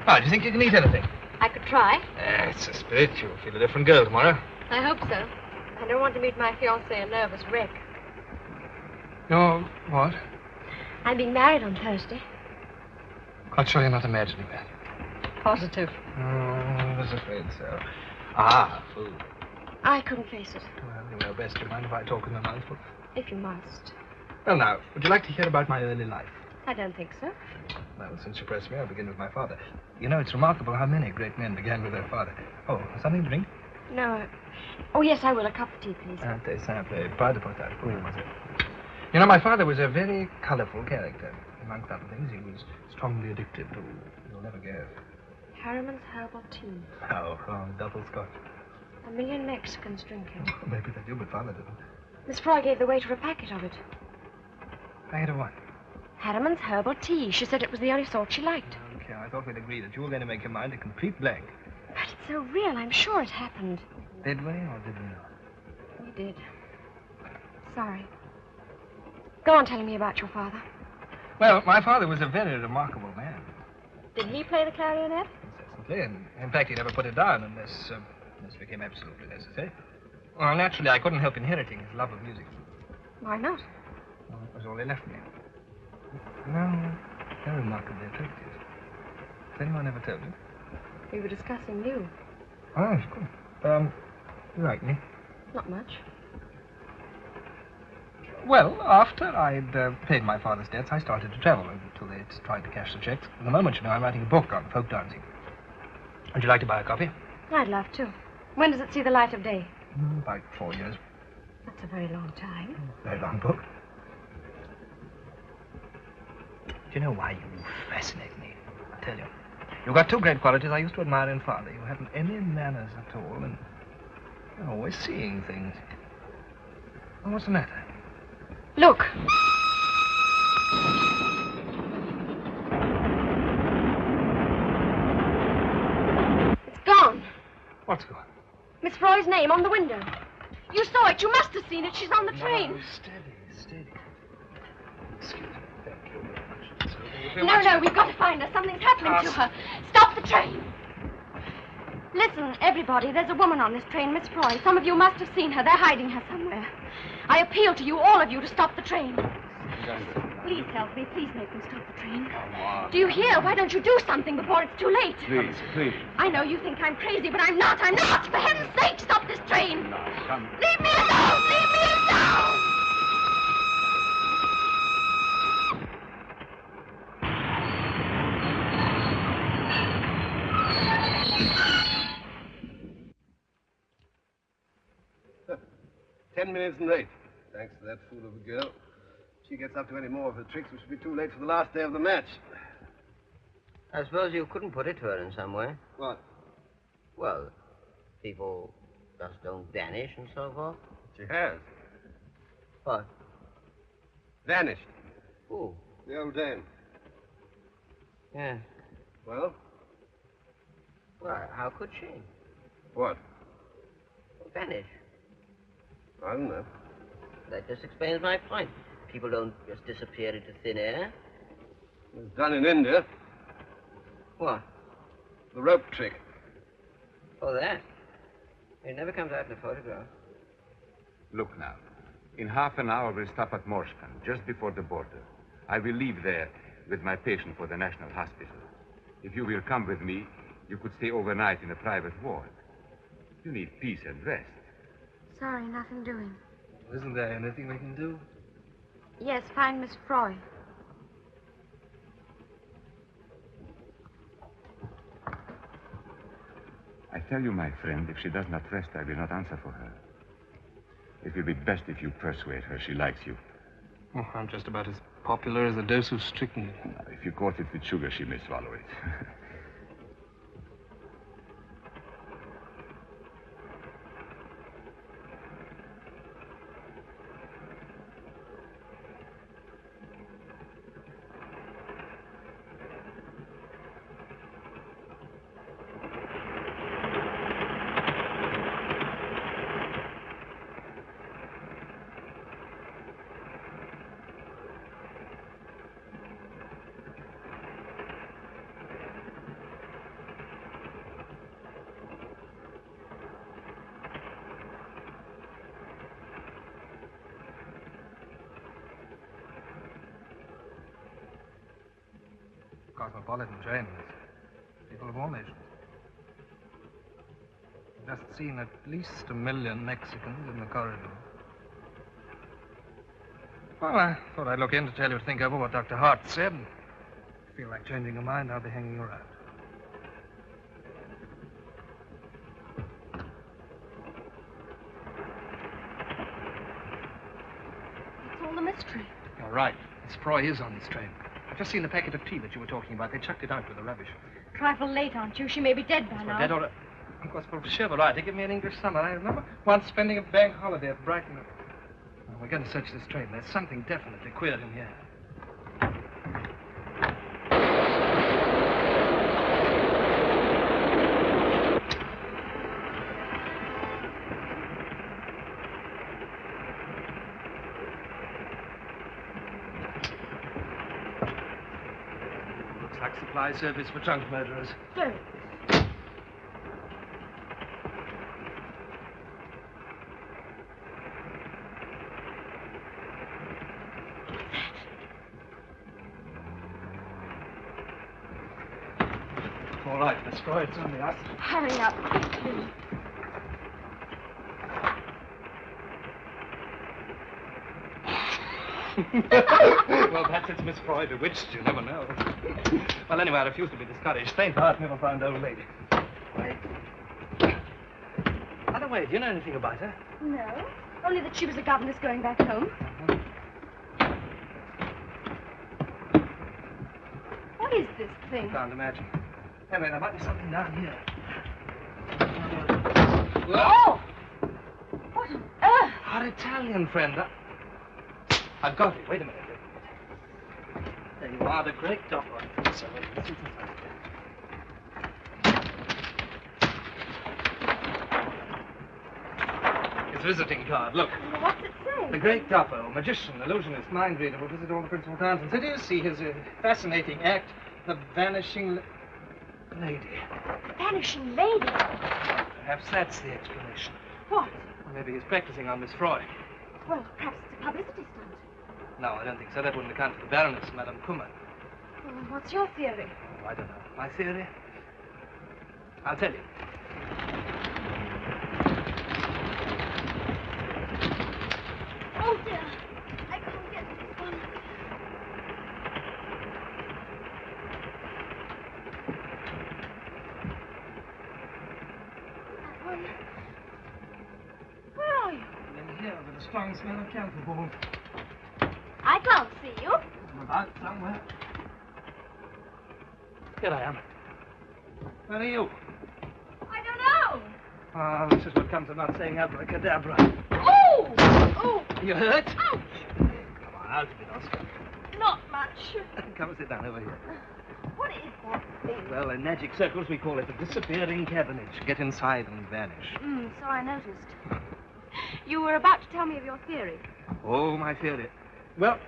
Oh, do you think you can eat anything? I could try. It's a spirit. You'll feel a different girl tomorrow. I hope so. I don't want to meet my fiancé a nervous wreck. You're what? I'm being married on Thursday. Quite sure you're not imagining that. Positive. Oh, I was afraid so. Ah, food. I couldn't face it. Well, you know best. Do you mind if I talk in the mouthful? If you must. Well, now, would you like to hear about my early life? I don't think so. Well, since you press me, I'll begin with my father. You know, it's remarkable how many great men began with their father. Oh, something to drink? No. Oh, yes, I will. A cup of tea, please. Très simple. Pas de potage. Oui, monsieur. You know, my father was a very colorful character. Amongst other things, he was strongly addicted to... You'll never guess. Harriman's herbal tea. Oh, wrong. Double scotch. 1 million Mexicans drink it. Oh, maybe they do, but father didn't. Miss Froy gave the waiter a packet of it. Packet of what? Harriman's herbal tea. She said it was the only sort she liked. Okay, I thought we'd agree that you were going to make your mind a complete blank. But it's so real. I'm sure it happened. Did we or did we not? We did. Sorry. Go on telling me about your father. Well, my father was a very remarkable man. Did he play the clarionet? Incessantly, and in fact, he never put it down unless this became absolutely necessary. Well, naturally, I couldn't help inheriting his love of music. Why not? Well, it was all he left me. No, very remarkably attractive. Has anyone ever told you? We were discussing you. Oh, good. You like me? Not much. Well, after I'd paid my father's debts, I started to travel until they tried to cash the checks. At the moment, I'm writing a book on folk dancing. Would you like to buy a copy? I'd love to. When does it see the light of day? About 4 years. That's a very long time. Very long book. Do you know why you fascinate me? I'll tell you. You've got two great qualities I used to admire in father. You haven't any manners at all, and you're always seeing things. Well, what's the matter? Look. It's gone. What's gone? Miss Froy's name on the window. You saw it. You must have seen it. She's on the train. No, steady. Excuse me. Thank you very much. No, we've got to find her. Something's happening to her. Stop the train. Listen, everybody, there's a woman on this train, Miss Froy. Some of you must have seen her. They're hiding her somewhere. I appeal to you, all of you, to stop the train. Please help me. Please make them stop the train. Come on. Do you hear? Why don't you do something before it's too late? Please. I know you think I'm crazy, but I'm not. For heaven's sake, stop this train. No, come. Leave me alone. Leave me alone. Ten minutes late. Thanks to that fool of a girl. If she gets up to any more of her tricks, we should be too late for the last day of the match. I suppose you couldn't put it to her in some way. What? Well, people just don't vanish and so forth. She has. What? Vanished. Who? The old dame. Yeah. Well? Well, how could she? What? Vanish. I don't know. That just explains my point. People don't just disappear into thin air. It was done in India. What? The rope trick. Oh, that? It never comes out in a photograph. Look now. In half an hour, we'll stop at Morskan, just before the border. I will leave there with my patient for the National Hospital. If you will come with me, you could stay overnight in a private ward. You need peace and rest. Sorry, nothing doing. Isn't there anything we can do? Yes, find Miss Froy. I tell you, my friend, if she does not rest, I will not answer for her. It will be best if you persuade her she likes you. Oh, I'm just about as popular as a dose of strychnine. Now, if you coat it with sugar, she may swallow it. Cosmopolitan train. People of all nations. I've just seen at least 1 million Mexicans in the corridor. Well, I thought I'd look in to tell you to think over what Dr. Hart said. If you feel like changing your mind, I'll be hanging around. It's all a mystery. You're right. Miss Froy is on this train. I've just seen the packet of tea that you were talking about. They chucked it out with the rubbish. Trifle late, aren't you? She may be dead by now. Dead or... Of course, for sure, variety. Give me an English summer. I remember once spending a bank holiday at Brighton. Well, we're going to search this train. There's something definitely queer in here. Looks like supply service for trunk murderers. Go. All right, Miss Freud, it's only us. Hurry up, quickly. Well, perhaps it's Miss Freud bewitched, you never know. Well, anyway, I refuse to be discouraged. Faint heart never found old lady. Wait. By the way, do you know anything about her? No, only that she was a governess going back home. What is this thing? I can't imagine. Anyway, there might be something down here. Oh! What on earth? Our Italian friend. I've got it. Wait a minute. There you are, the great dog. So, his visiting card, look. What's it say? The great Doppo, magician, illusionist, mind reader, will visit all the principal towns in cities, see his fascinating act, The Vanishing Lady. Vanishing lady? Perhaps that's the explanation. What? Or maybe he's practicing on Miss Freud. Well, perhaps it's a publicity stunt. No, I don't think so. That wouldn't account for the Baroness, Madame Kummer. Well, what's your theory? Oh, I don't know. My theory? I'll tell you. Oh, dear. I can't get this one. That one. Where are you? In here with a strong smell of camphor balls. I can't see you. I'm about somewhere. Here I am. Where are you? I don't know. Ah, this is what comes of not saying abracadabra. Oh! Oh! You hurt? Ouch! Come on, out of it, Oscar. Not much. Come sit down over here. What is that thing? Well, in magic circles, we call it a disappearing cabinet. Get inside and vanish. So I noticed. You were about to tell me of your theory. Oh, my theory. Well,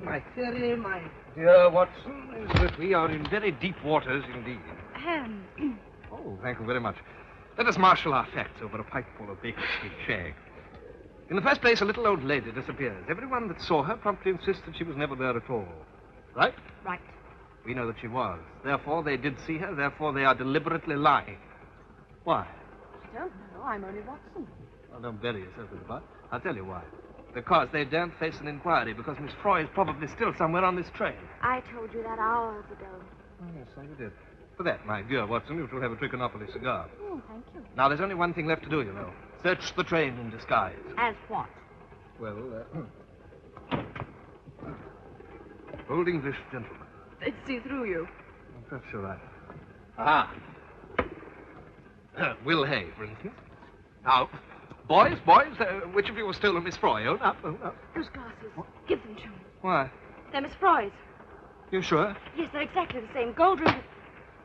my theory, my dear Watson, is that we are in very deep waters indeed. Oh, thank you very much. Let us marshal our facts over a pipeful of Baker Street shag. In the first place, a little old lady disappears. Everyone that saw her promptly insists that she was never there at all. Right? Right. We know that she was. Therefore, they did see her. Therefore, they are deliberately lying. Why? I don't know. I'm only Watson. Well, don't bury yourself in the butt. I'll tell you why. Because they daren't face an inquiry, because Miss Freud is probably still somewhere on this train. I told you that hours ago. Oh, yes, so you did. For that, my dear Watson, you shall have a Trichinopoly cigar. Oh, thank you. Now, there's only one thing left to do, you know. Search the train in disguise. As what? Well, old English gentleman. They'd see through you. Perhaps you're right. Aha. Will Hay, for instance. Now, boys, which of you has stolen Miss Freud? Own up, own up. Those glasses. Give them to me. Why? They're Miss Freud's. You sure? Yes, they're exactly the same. Gold-rimmed.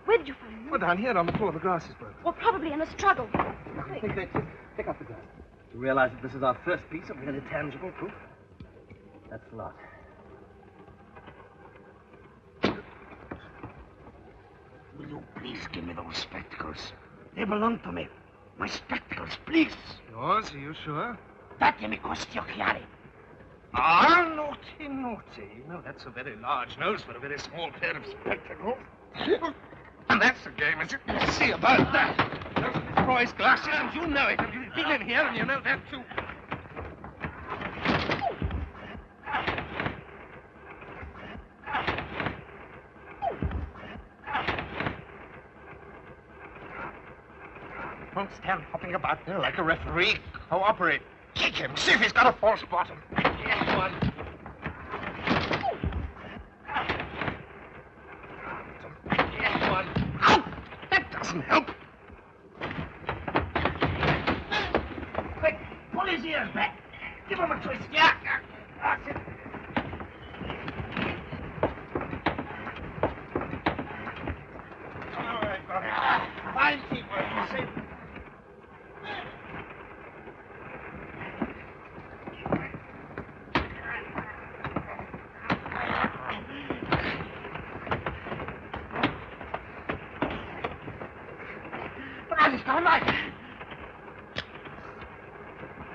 Where did you find them? Well, down here on the floor, the glasses broke. Well, probably in a struggle. I think they pick up the glass. You realize that this is our first piece of really tangible proof? That's a lot. Will you please give me those spectacles? They belong to me. My spectacles, please. Yours? Are you sure? Date mi questi occhiali. Ah, naughty, naughty. No, that's a very large nose for a very small pair of spectacles. And that's the game, is it? We'll see about that. Those are Miss Freud's glasses, and you know it. And you've been in here, and you know that, too. Don't stand hopping about there like a referee. Cooperate. Kick him. See if he's got a false bottom. Yes, one. Yes, one. Ow! That doesn't help. Quick, pull his ears back. Give him a twist. Yeah. That's it. All right, brother. Fine teamwork, you see. He's got a knife.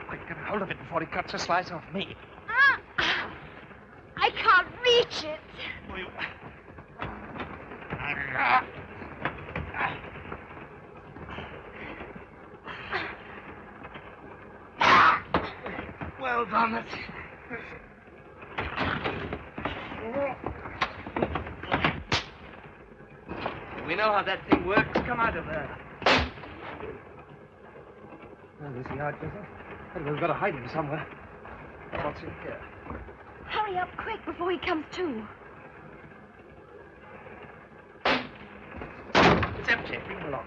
Quick, get a hold of it before he cuts a slice off me. I can't reach it. Well done. That's... We know how that thing works. Come out of there. Well, there's the yard, Joseph. We've got to hide him somewhere. What's in here? Hurry up quick before he comes to. It's empty. Bring him along.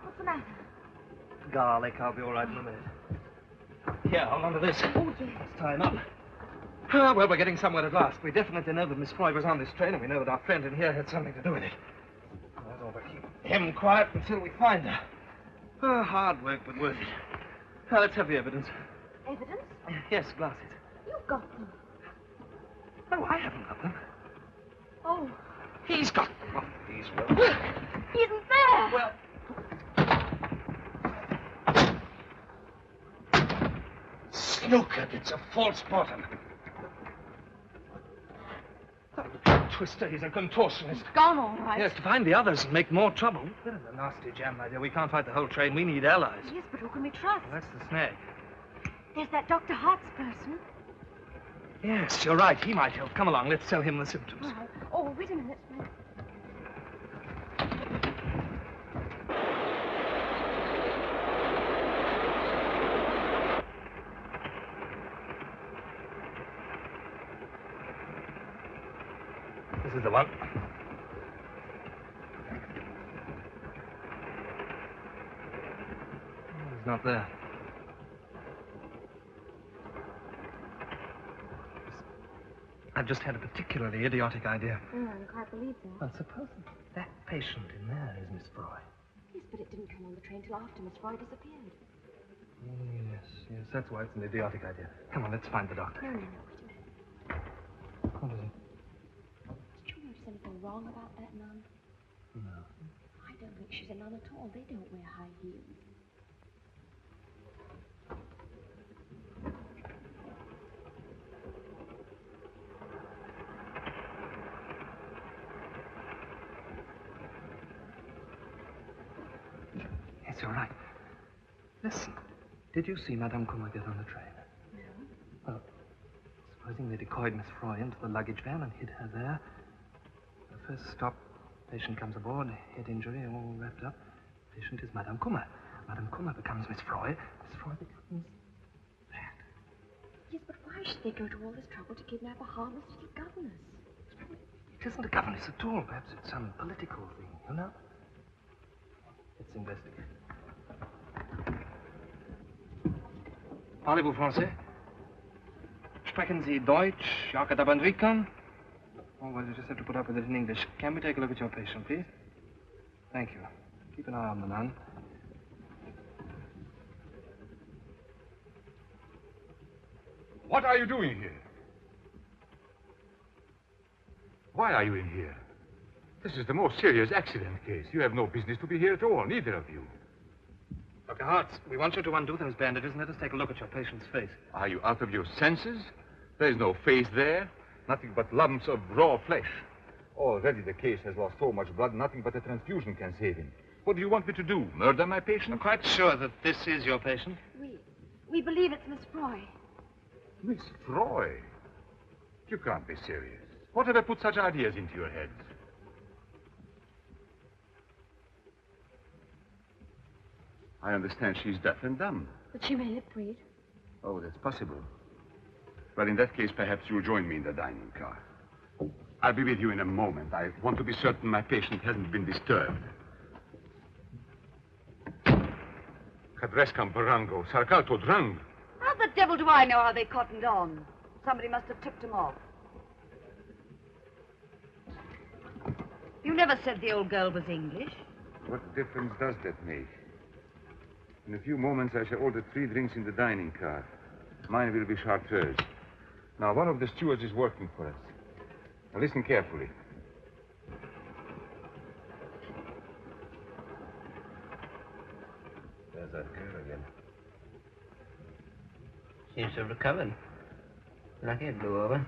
What's the matter? Garlic. I'll be all right in a minute. Here, hold on to this. Oh, yes. Let's tie him up. Ah, well, we're getting somewhere at last. We definitely know that Miss Froy was on this train, and we know that our friend in here had something to do with it. That's all, but keep him quiet until we find her. Ah, hard work, but worth it. Now, let's have the evidence. Evidence? Yes, glasses. You've got them. No, I haven't got them. Oh. He's got them. Oh, he's well. He isn't there. Well... Snookered. It's a false bottom. Twister, he's a contortionist. He's gone, all right. Yes, to find the others and make more trouble. We're in a nasty jam, my dear. We can't fight the whole train. We need allies. Yes, but who can we trust? Well, that's the snag. There's that Dr. Hart's person. Yes, you're right. He might help. Come along. Let's tell him the symptoms. Right. Oh, wait a minute. This is the one. He's not there. I've just had a particularly idiotic idea. I can't believe that. Well, suppose that patient in there is Miss Froy. Yes, but it didn't come on the train till after Miss Froy disappeared. Yes, that's why it's an idiotic idea. Come on, let's find the doctor. No, wait a minute. What is it? Did you notice anything wrong about that nun? No. I don't think she's a nun at all. They don't wear high heels. Yes, you're right. Listen, did you see Madame Kummer get on the train? No. Well, supposing they decoyed Miss Froy into the luggage van and hid her there. The first stop, patient comes aboard, head injury, all wrapped up. Patient is Madame Kummer. Madame Kummer becomes Miss Froy. Miss Froy becomes that. Yes, but why should they go to all this trouble to kidnap a harmless little governess? It isn't a governess at all. Perhaps it's some political thing, you know? Let's investigate. Parlez-vous français? Sprechen Sie Deutsch? Ja, Katabandrikan? Oh, well, you just have to put up with it in English. Can we take a look at your patient, please? Thank you. Keep an eye on the nun. What are you doing here? Why are you in here? This is the most serious accident case. You have no business to be here at all, neither of you. Dr. Hartz, we want you to undo those bandages and let us take a look at your patient's face. Are you out of your senses? There's no face there. Nothing but lumps of raw flesh. Already the case has lost so much blood, nothing but a transfusion can save him. What do you want me to do? Murder my patient? I'm quite sure that this is your patient. We believe it's Miss Froy. Miss Froy? You can't be serious. Whatever put such ideas into your heads? I understand she's deaf and dumb. But she may lip read. Oh, that's possible. Well, in that case, perhaps you'll join me in the dining car. I'll be with you in a moment. I want to be certain my patient hasn't been disturbed. Cadrescam Barango, Sarkalto Drang. How the devil do I know how they cottoned on? Somebody must have tipped them off. You never said the old girl was English. What difference does that make? In a few moments, I shall order 3 drinks in the dining car. Mine will be chartreuse. Now, one of the stewards is working for us. Now, listen carefully. There's that girl again. Seems to have recovered. Lucky it blew over.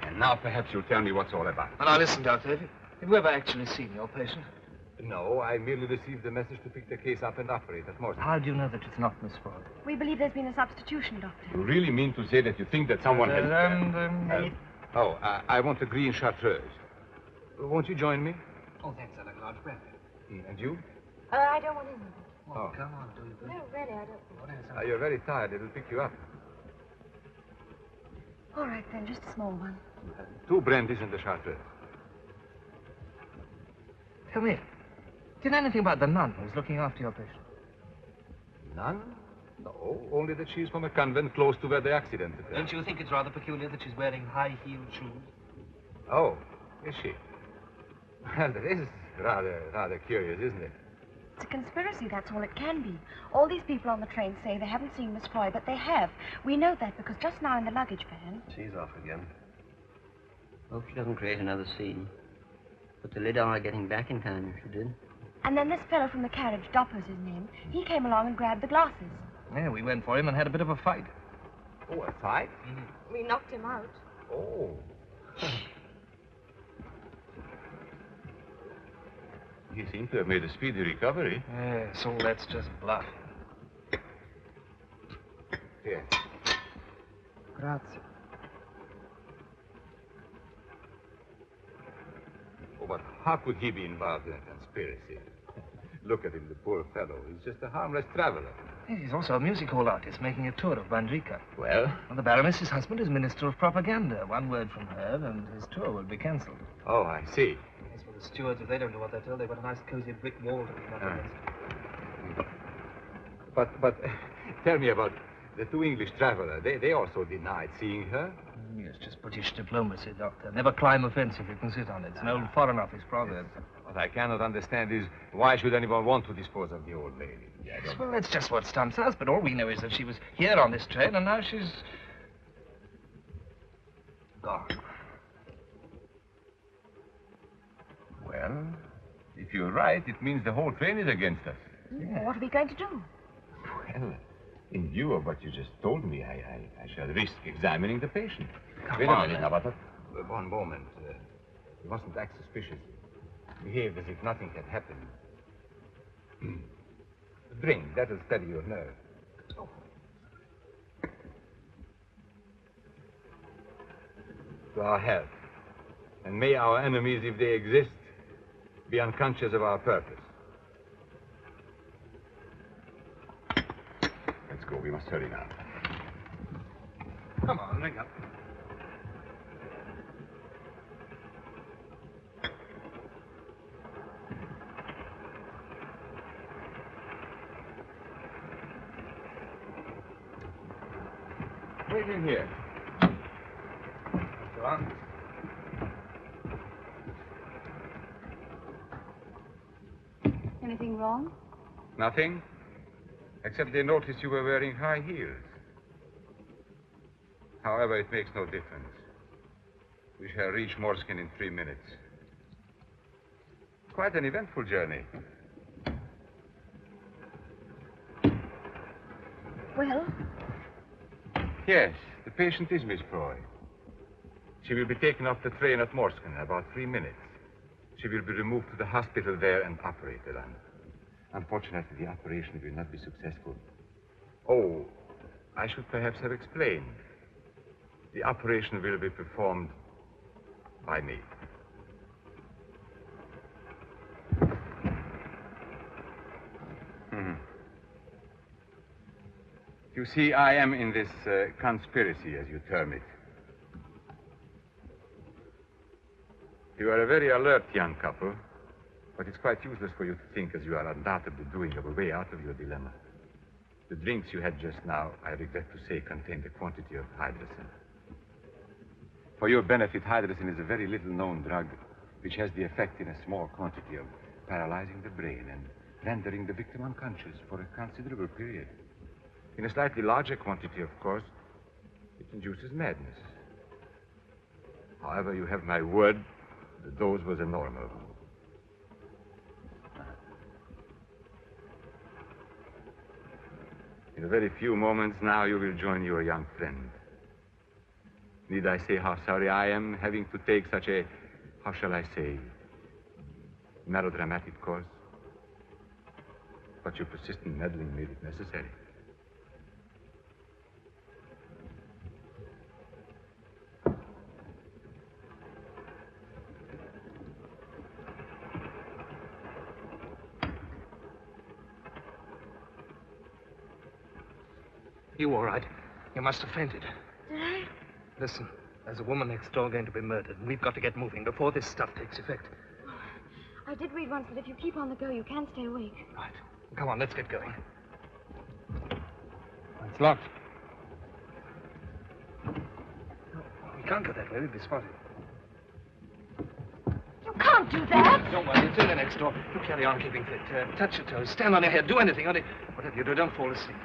And now perhaps you'll tell me what's all about. And now listen, Doctor. Have you ever actually seen your patient? No, I merely received the message to pick the case up and operate at Morse. How do you know that it's not Miss Freud? We believe there's been a substitution, Doctor. You really mean to say that you think that someone has... I want a green chartreuse. Won't you join me? Oh, thanks. I like a large brandy. And you? I don't want any. Oh, come on, do you? No, really, I don't. You're very tired. It'll pick you up. All right, then, just a small one. 2 brandies and a chartreuse. Tell me, do you know anything about the nun who's looking after your patient? None? No, only that she's from a convent close to where the accident occurred. Don't you think it's rather peculiar that she's wearing high-heeled shoes? Oh, is she? Well, that is rather curious, isn't it? It's a conspiracy, that's all it can be. All these people on the train say they haven't seen Miss Freud, but they have. We know that because just now in the luggage van... She's off again. Hope she doesn't create another scene. Put the lid on her getting back in time if she did. And then this fellow from the carriage, Dopper's his name, he came along and grabbed the glasses. Yeah, we went for him and had a bit of a fight. Oh, a fight? We knocked him out. Oh. He seemed to have made a speedy recovery. Yeah, so let's just bluff. Here. Grazie. Oh, but how could he be involved in a conspiracy? Look at him, the poor fellow. He's just a harmless traveler. He's also a music hall artist making a tour of Bandrika. Well? And the Baroness's husband is Minister of Propaganda. One word from her and his tour will be cancelled. Oh, I see. As for the stewards, if they don't know what they're told, they've got a nice cozy brick wall to lean up against. But tell me about the 2 English travelers. They also denied seeing her. Yes, just British diplomacy, Doctor. Never climb a fence if you can sit on it. It's an old Foreign Office proverb. What I cannot understand is why should anyone want to dispose of the old lady? Well, that's just what stumps us, but all we know is that she was here on this train, and now she's... gone. Well, if you're right, it means the whole train is against us. Yeah. What are we going to do? Well, in view of what you just told me, I shall risk examining the patient. Wait a minute now, but one moment. You mustn't act suspicious. Behave as if nothing had happened. Drink, that'll steady your nerve. Oh. To our health. And may our enemies, if they exist, be unconscious of our purpose. Let's go. We must hurry now. Come on, drink up. Wait in here. Go on. Anything wrong? Nothing, except they noticed you were wearing high heels. However, it makes no difference. We shall reach Morskin in 3 minutes. Quite an eventful journey. Well? Yes, the patient is Miss Freud. She will be taken off the train at Morskin in about 3 minutes. She will be removed to the hospital there and operated on. Unfortunately, the operation will not be successful. Oh, I should perhaps have explained. The operation will be performed by me. You see, I am in this conspiracy, as you term it. You are a very alert young couple, but it's quite useless for you to think, as you are undoubtedly doing, of a way out of your dilemma. The drinks you had just now, I regret to say, contained a quantity of hydrocin. For your benefit, hydrocin is a very little-known drug which has the effect in a small quantity of paralyzing the brain and rendering the victim unconscious for a considerable period. In a slightly larger quantity, of course, it induces madness. However, you have my word, the dose was abnormal. In a very few moments now, you will join your young friend. Need I say how sorry I am having to take such a, how shall I say, melodramatic course? But your persistent meddling made it necessary. You all right? You must have fainted. Did I? Listen, there's a woman next door going to be murdered, and we've got to get moving before this stuff takes effect. I did read once that if you keep on the go, you can stay awake. Right. Come on, let's get going. It's locked. We can't go that way. We'll be spotted. You can't do that. Don't worry. It's in the next door. You carry on keeping fit. Touch your toes. Stand on your head. Do anything. Only whatever you do, don't fall asleep.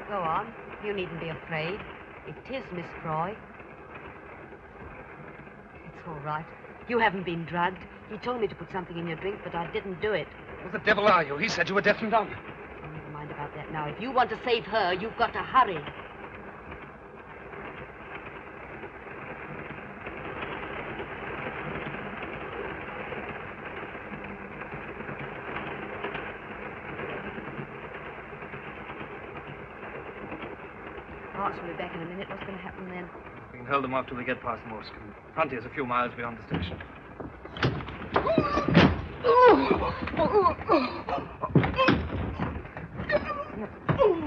Go on. You needn't be afraid. It is Miss Froy. It's all right. You haven't been drugged. He told me to put something in your drink, but I didn't do it. Who the devil are you? He said you were deaf and dumb. Oh, never mind about that now. If you want to save her, you've got to hurry. Marks will be back in a minute. What's going to happen then? We can hold them off till we get past Morscombe. Frontier's a few miles beyond the station.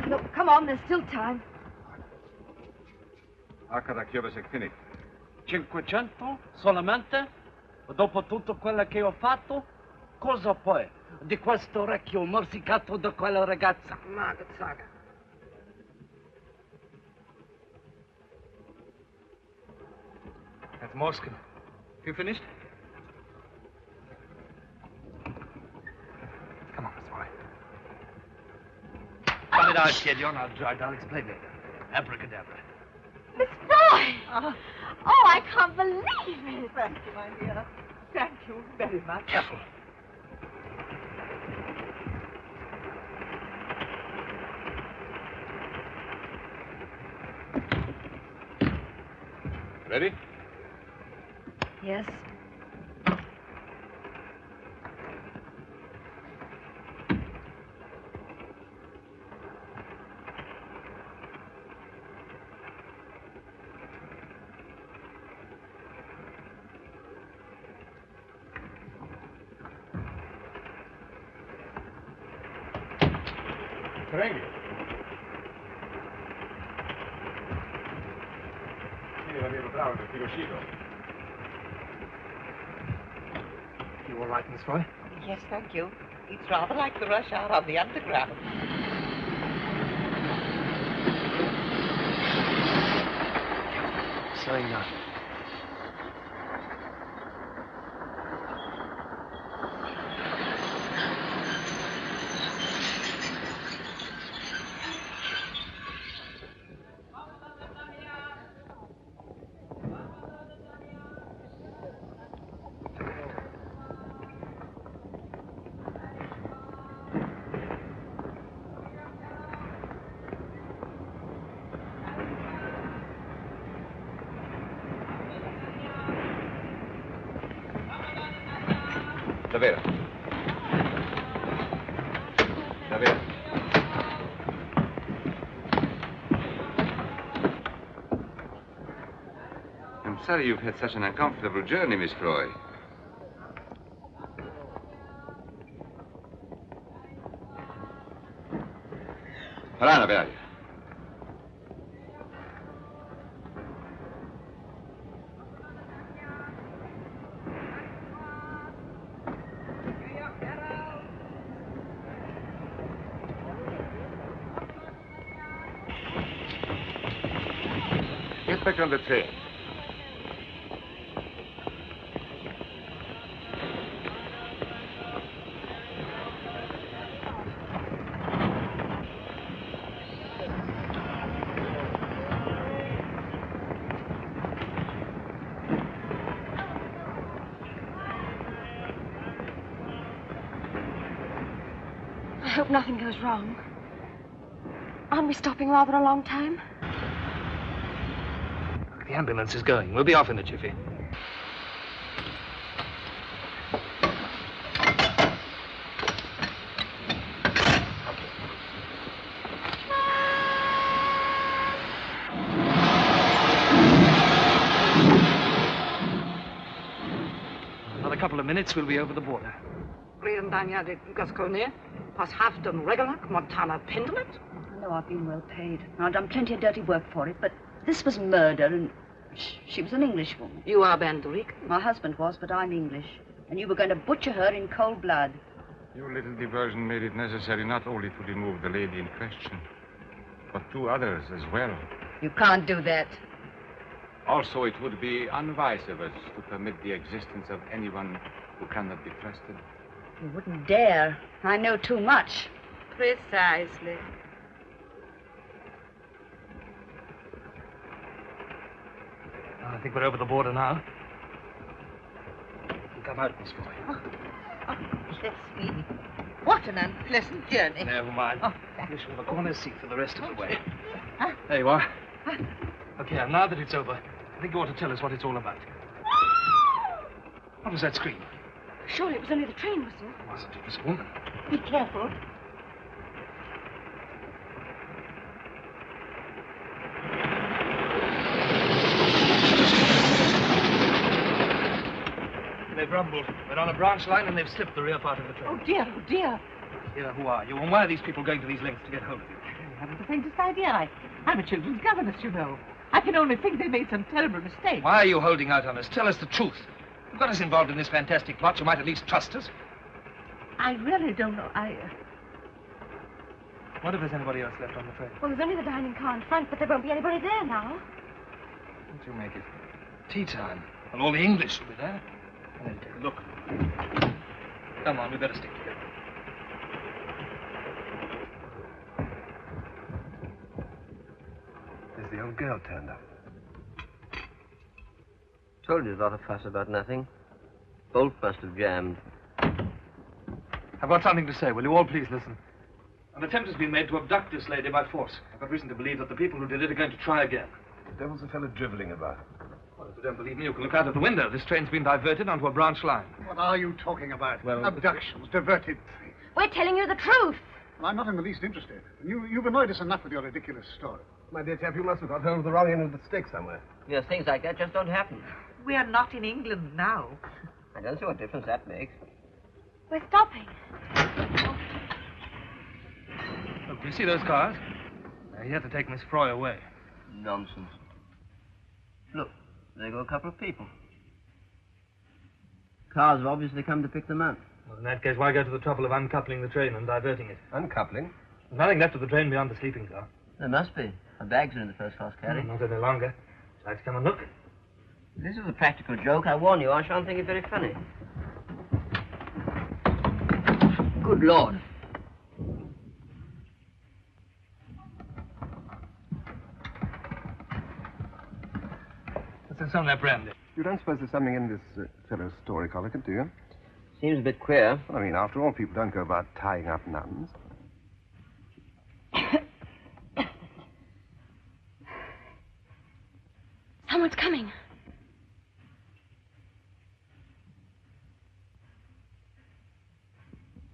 Look, come on. There's still time. Finish. 500 solamente? Dopo tutto quello che ho fatto? Cosa poi? Di questo orecchio morsicato da quella ragazza? Margaret Saga. That's Morscombe. You finished? Come on, Miss Froy. Run it out, kid. You're not drugged. I'll explain later. Abracadabra. Miss Froy! Oh, I can't believe it. Thank you, my dear. Thank you very much. Careful. Ready? Yes. Prego. Sì, va bene, bravo, ti uscito. You all right, Miss Froy? Yes, thank you. It's rather like the rush hour on the underground. Slowing down. Davvero. Davvero. I'm sorry you've had such an uncomfortable journey, Miss Froy. Bravo, Berge. Get back on the train. I hope nothing goes wrong. Aren't we stopping rather a long time? The ambulance is going. We'll be off in a jiffy. Another couple of minutes, we'll be over the border. Briandania de Gascogne, pas Halfton Regalac, Montana Pendlet. I know I've been well paid. And I've done plenty of dirty work for it, but this was murder, and she was an Englishwoman. You are Banderic? My husband was, but I'm English. And you were going to butcher her in cold blood. Your little diversion made it necessary not only to remove the lady in question, but 2 others as well. You can't do that. Also, it would be unwise of us to permit the existence of anyone who cannot be trusted. You wouldn't dare. I know too much. Precisely. I think we're over the border now. Come out, Miss Boy. Oh, bless me. What an unpleasant journey. Never mind. Oh, You shall have a corner seat for the rest of the way. There you are. Okay, now that it's over, I think you ought to tell us what it's all about. What was that scream? Surely it was only the train whistle. Wasn't it this woman? Be careful. They've rumbled. We're on a branch line and they've slipped the rear part of the train. Oh, dear, oh, dear. Here, who are you? And why are these people going to these lengths to get hold of you? I haven't the faintest idea. I'm a children's governess, you know. I can only think they made some terrible mistake. Why are you holding out on us? Tell us the truth. You've got us involved in this fantastic plot. You might at least trust us. I really don't know. What if there's anybody else left on the train? Well, there's only the dining car in front, but there won't be anybody there now. What do you make it? Tea time. Well, all the English will be there. And then take a look. Come on, we better stick together. There's the old girl turned up. Told you a lot of fuss about nothing. Bolt must have jammed. I've got something to say. Will you all please listen? An attempt has been made to abduct this lady by force. I've got reason to believe that the people who did it are going to try again. The devil's the fellow driveling about. Well, if you don't believe me, you can look out of the window. This train's been diverted onto a branch line. What are you talking about? Well, abductions, diverted. We're telling you the truth. Well, I'm not in the least interested. You've annoyed us enough with your ridiculous story. My dear chap, you must have got hold of the wrong end of the stick somewhere. Yes, things like that just don't happen. We are not in England now. I don't see what difference that makes. We're stopping. Look, do you see those cars? They're here to take Miss Froy away. Nonsense. Look, there go a couple of people. Cars have obviously come to pick them up. Well, in that case, why go to the trouble of uncoupling the train and diverting it? Uncoupling? There's nothing left of the train beyond the sleeping car. There must be. Our bags are in the first-class carriage. Not any longer. Would you like to come and look? This is a practical joke. I warn you, I shan't think it very funny. Good Lord. What's on that brandy? You don't suppose there's something in this fellow's story, Collican, do you? Seems a bit queer. Well, I mean, after all, people don't go about tying up nuns. Someone's coming.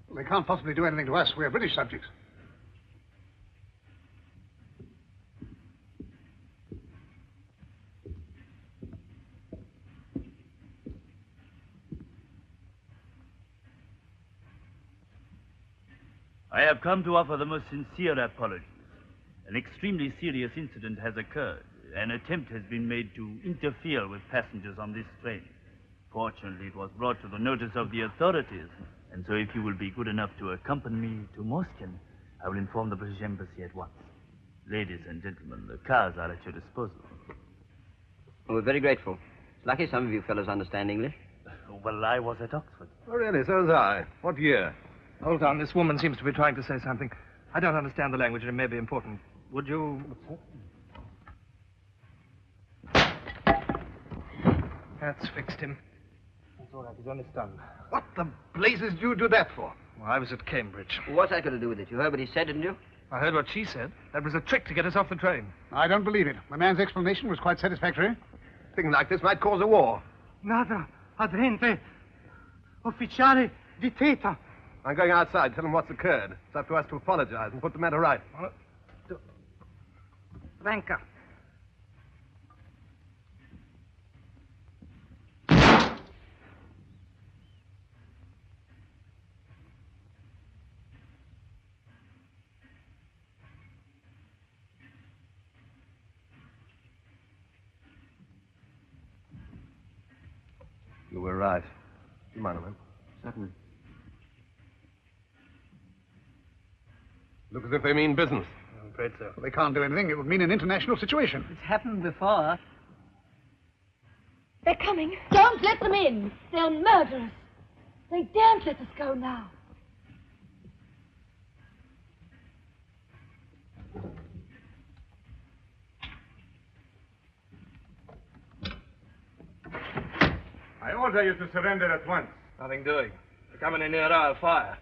Well, they can't possibly do anything to us. We're British subjects. I have come to offer the most sincere apologies. An extremely serious incident has occurred. An attempt has been made to interfere with passengers on this train. Fortunately, it was brought to the notice of the authorities, and so if you will be good enough to accompany me to Moscow, I will inform the British Embassy at once. Ladies and gentlemen, the cars are at your disposal. Oh, we're very grateful. It's lucky some of you fellows understand English. Well, I was at Oxford. Oh, really? So was I. What year? Hold on, this woman seems to be trying to say something. I don't understand the language, and it may be important. Would you... That's fixed him. That's all right, he's only stunned. What the blazes do you do that for? Well, I was at Cambridge. What's that got to do with it? You heard what he said, didn't you? I heard what she said. That was a trick to get us off the train. I don't believe it. The man's explanation was quite satisfactory. Things like this might cause a war. Nada, adrente, ufficiale di teta. I'm going outside, tell them what's occurred. It's up to us to apologize and put the matter right. Ranka. You were right. You mind a minute? Certainly. Look as if they mean business. I'm afraid so. Well, they can't do anything. It would mean an international situation. It's happened before. They're coming. Don't let them in. They'll murder us. They daren't let us go now. I order you to surrender at once. Nothing doing. You're coming in near our fire.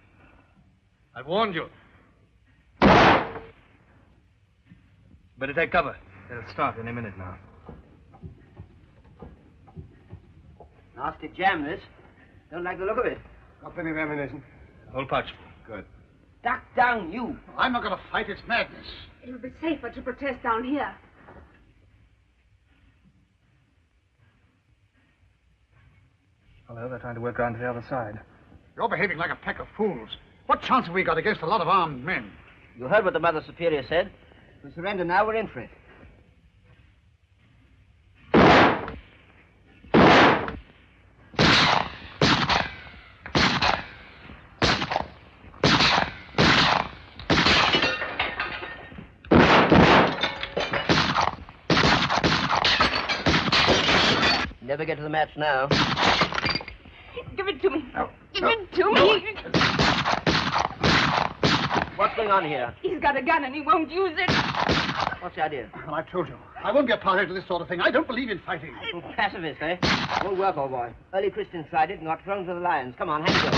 I warned you. Better take cover. They'll start any minute now. Nasty jam, this. Don't like the look of it. Got plenty of ammunition. Whole pouch. Good. Duck down, you. I'm not going to fight. It's madness. It'll be safer to protest down here. Hello, they're trying to work around to the other side. You're behaving like a pack of fools. What chance have we got against a lot of armed men? You heard what the Mother Superior said. If we surrender now, we're in for it. Never get to the match now. Give it to me. No. Give it to me. What's going on here? He's got a gun and he won't use it. What's the idea? Well, I've told you. I won't be a party to this sort of thing. I don't believe in fighting. Pacifist, eh? Won't work, old boy. Early Christians tried it and got thrown to the lions. Come on, hand it over.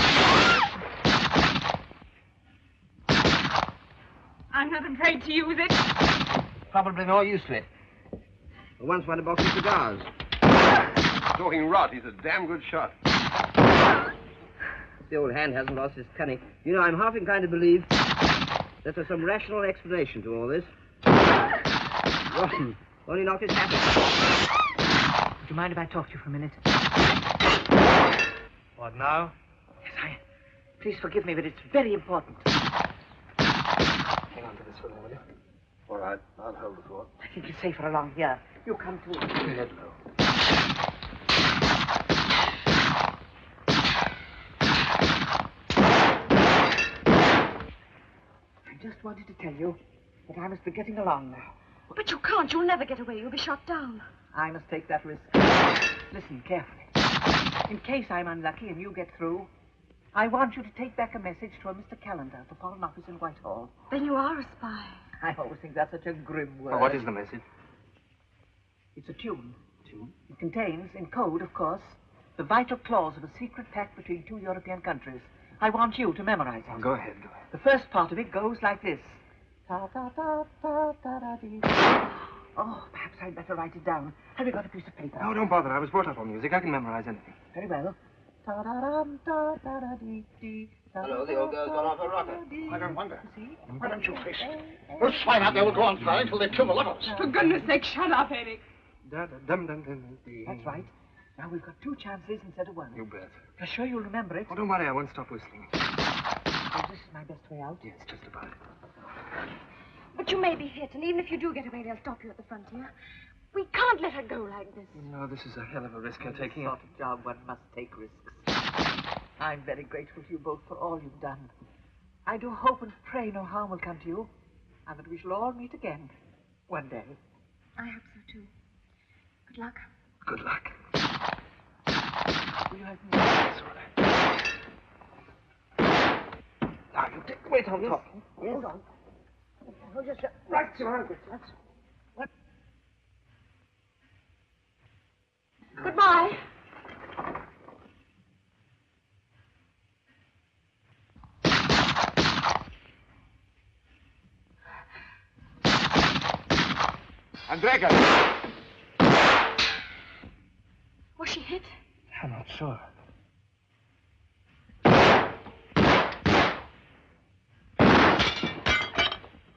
I'm not afraid to use it. Probably no use to it. I once won a box of cigars. Talking rot. He's a damn good shot. The old hand hasn't lost his cunning. You know, I'm half inclined to believe that there's some rational explanation to all this. Rotten. Only knocked his hat off. Would you mind if I talk to you for a minute? What now? Yes, Please forgive me, but it's very important. Hang on to this for a moment, will you? All right. I'll hold the fort. I think it's safer along here. You come too. Head low. I just wanted to tell you that I must be getting along now. But you can't. You'll never get away. You'll be shot down. I must take that risk. Listen carefully. In case I'm unlucky and you get through, I want you to take back a message to a Mr. Callender at the Foreign Office in Whitehall. Then you are a spy. I always think that's such a grim word. Well, what is the message? It's a tune. Tune? It contains, in code, of course, the vital clause of a secret pact between two European countries. I want you to memorize it. Well, go ahead, go ahead. The first part of it goes like this. Ta-ta-ta-ta-ta-da-dee. Oh, perhaps I'd better write it down. Have you got a piece of paper? No, don't bother. I was brought up on music. I can memorize anything. Very well. Ta-da-dum-ta-ta-da-dee-dee. Hello, the old girl's gone off her rocker. I don't wonder. Why don't you face it? Those swine out there will go on firing until they kill the lot of us. For goodness sake, shut up, Eric. That's right. Now we've got two chances instead of one. You bet. You're sure you'll remember it? Oh, don't worry. I won't stop whistling. Oh, this is my best way out. Yes, just about it. But you may be hit, and even if you do get away, they'll stop you at the frontier. We can't let her go like this. No, this is a hell of a risk you're taking. Sort of job one must take risks. I'm very grateful to you both for all you've done. I do hope and pray no harm will come to you, and that we shall all meet again one day. I hope so, too. Good luck. Good luck. Will you help me? That's all right. Now, you take... Wait, I'm talking. Yes. Hold on. Hold yourself. Right, Margaret. That's... Goodbye. Andrega! Was she hit? I'm not sure.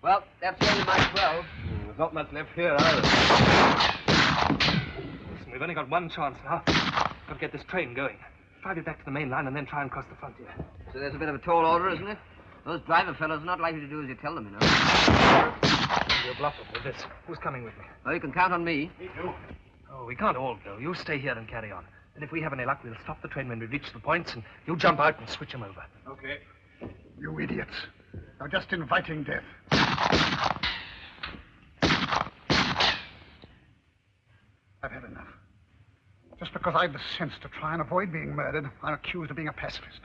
Well, that's the end of my 12. There's not much left here, either. Listen, we've only got one chance now. Got to get this train going. Drive it back to the main line and then try and cross the frontier. So there's a bit of a tall order, isn't it? Those driver fellows are not likely to do as you tell them, you know. You'll bluff them with this. Who's coming with me? Well, you can count on me. Me too. Oh, we can't all go. You stay here and carry on. And if we have any luck, we'll stop the train when we reach the points, and you jump out and switch them over. Okay. You idiots. You're just inviting death. I've had enough. Just because I've the sense to try and avoid being murdered, I'm accused of being a pacifist.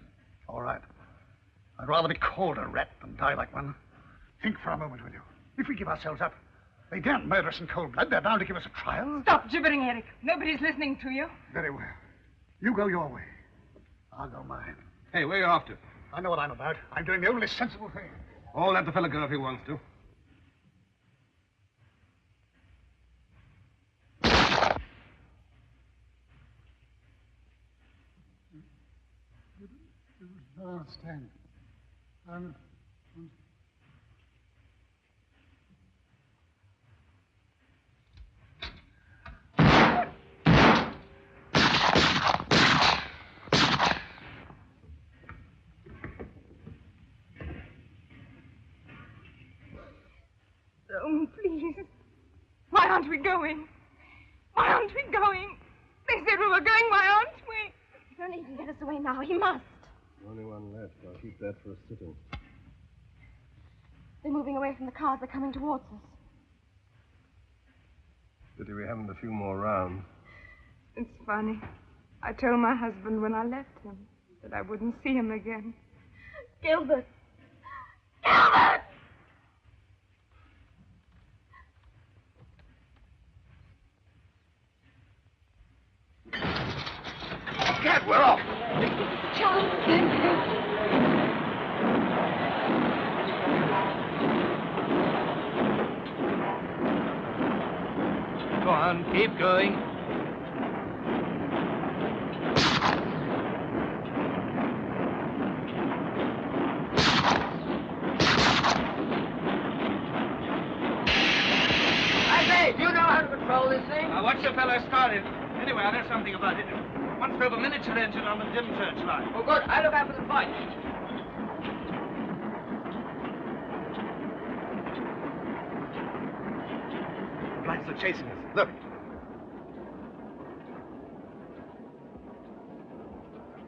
All right. I'd rather be called a rat than die like one. Think for a moment, will you? If we give ourselves up, they daren't murder us in cold blood. They're bound to give us a trial. Stop gibbering, Eric. Nobody's listening to you. Very well. You go your way. I'll go mine. Hey, where are you off to? I know what I'm about. I'm doing the only sensible thing. All let the fella go if he wants to. I don't understand. Oh, please. Why aren't we going? Why aren't we going? They said we were going. Why aren't we? Don't even get us away now. He must. Only one left. I'll keep that for a sitting. They're moving away from the cars. They're coming towards us. Pity we haven't a few more rounds. It's funny. I told my husband when I left him that I wouldn't see him again. Gilbert! Gilbert! Gad, we're off! Charles! Go on, keep going. I say, do you know how to control this thing? Now, watch the fellow started. Anyway, I know something about it. Once drove a miniature engine on the Dimchurch line. Oh, good. I'll look out for the point. The lights are chasing us. Look.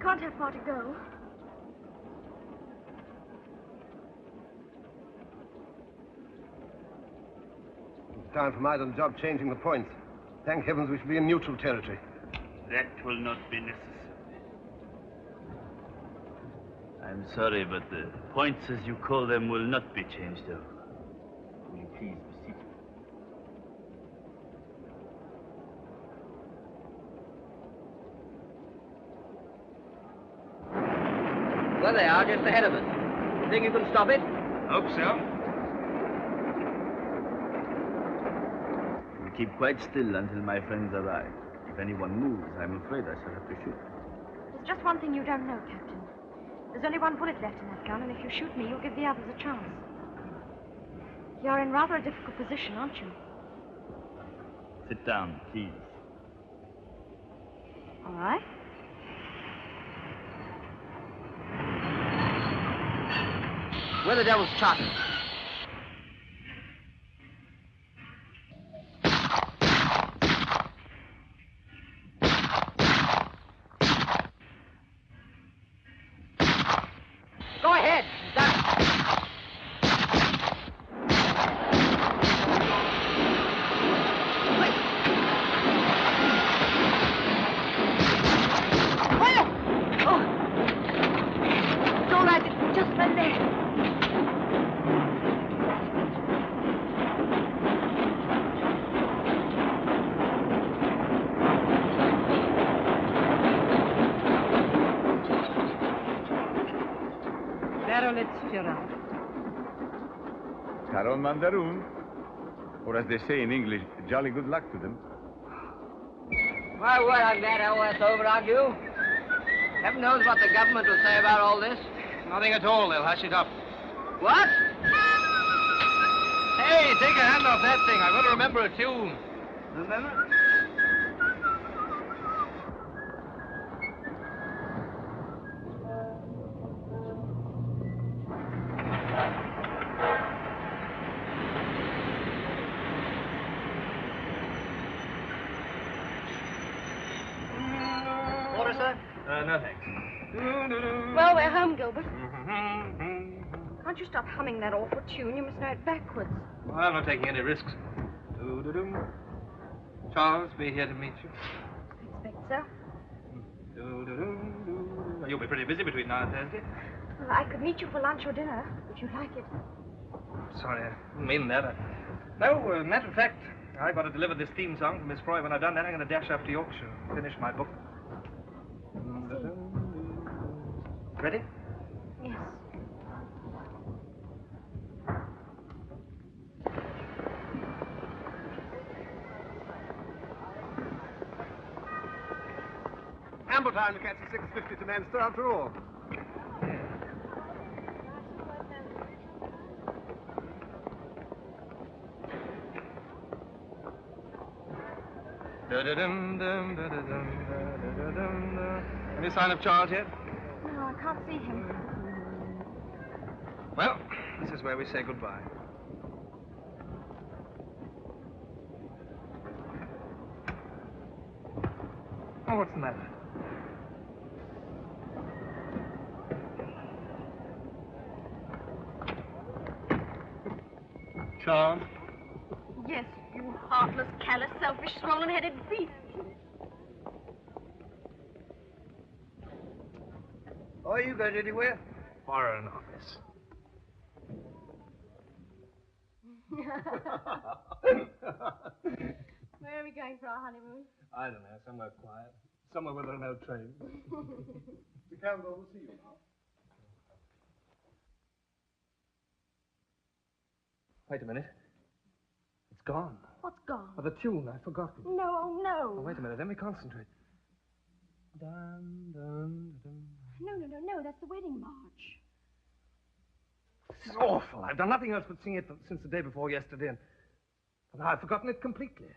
Can't have far to go. It's time for my little job changing the points. Thank heavens we shall be in neutral territory. That will not be necessary. I'm sorry, but the points, as you call them, will not be changed over. Will you please be seated? Well, they are just ahead of us. You think you can stop it? Hope so. We'll keep quite still until my friends arrive. If anyone moves, I'm afraid I shall have to shoot. There's just one thing you don't know, Captain. There's only one bullet left in that gun, and if you shoot me, you'll give the others a chance. You're in rather a difficult position, aren't you? Sit down, please. All right. Where the devil's Charter? if you're out. Caron Mandaroon. Or as they say in English, jolly good luck to them. My word, I'm glad all that's over, aren't you? Heaven knows what the government will say about all this. Nothing at all. They'll hush it up. What? Hey, take a hand off that thing. I've got to remember a tune. Remember? Water, sir? No, thanks. Well, we're home, Gilbert. Can't you stop humming that awful tune? You must know it backwards. Well, I'm not taking any risks. Doo-doo-doo. Charles, be here to meet you. I expect so. Doo-doo-doo-doo. You'll be pretty busy between now and Thursday. Well, I could meet you for lunch or dinner, if you'd like it. Sorry, I didn't mean that. No, matter of fact, I've got to deliver this theme song to Miss Froy. When I've done that, I'm going to dash up to Yorkshire and finish my book. Ready? Yes. Ample time to catch the 6:50 to Manchester after all. Any sign of Charles yet? No, I can't see him. Well, this is where we say goodbye. Oh, what's the matter? Charles? Yes, you heartless, callous, selfish, swollen-headed beast. Are you going anywhere? Foreign office. Where are we going for our honeymoon? I don't know, somewhere quiet. Somewhere where there are no trains. Mr. Campbell will see you now. Wait a minute. It's gone. What's gone? Oh, the tune, I've forgotten. No, oh no. Oh, wait a minute, let me concentrate. Dun, dun, dun. No, that's the wedding march. This is awful. I've done nothing else but sing it since the day before yesterday, and now I've forgotten it completely.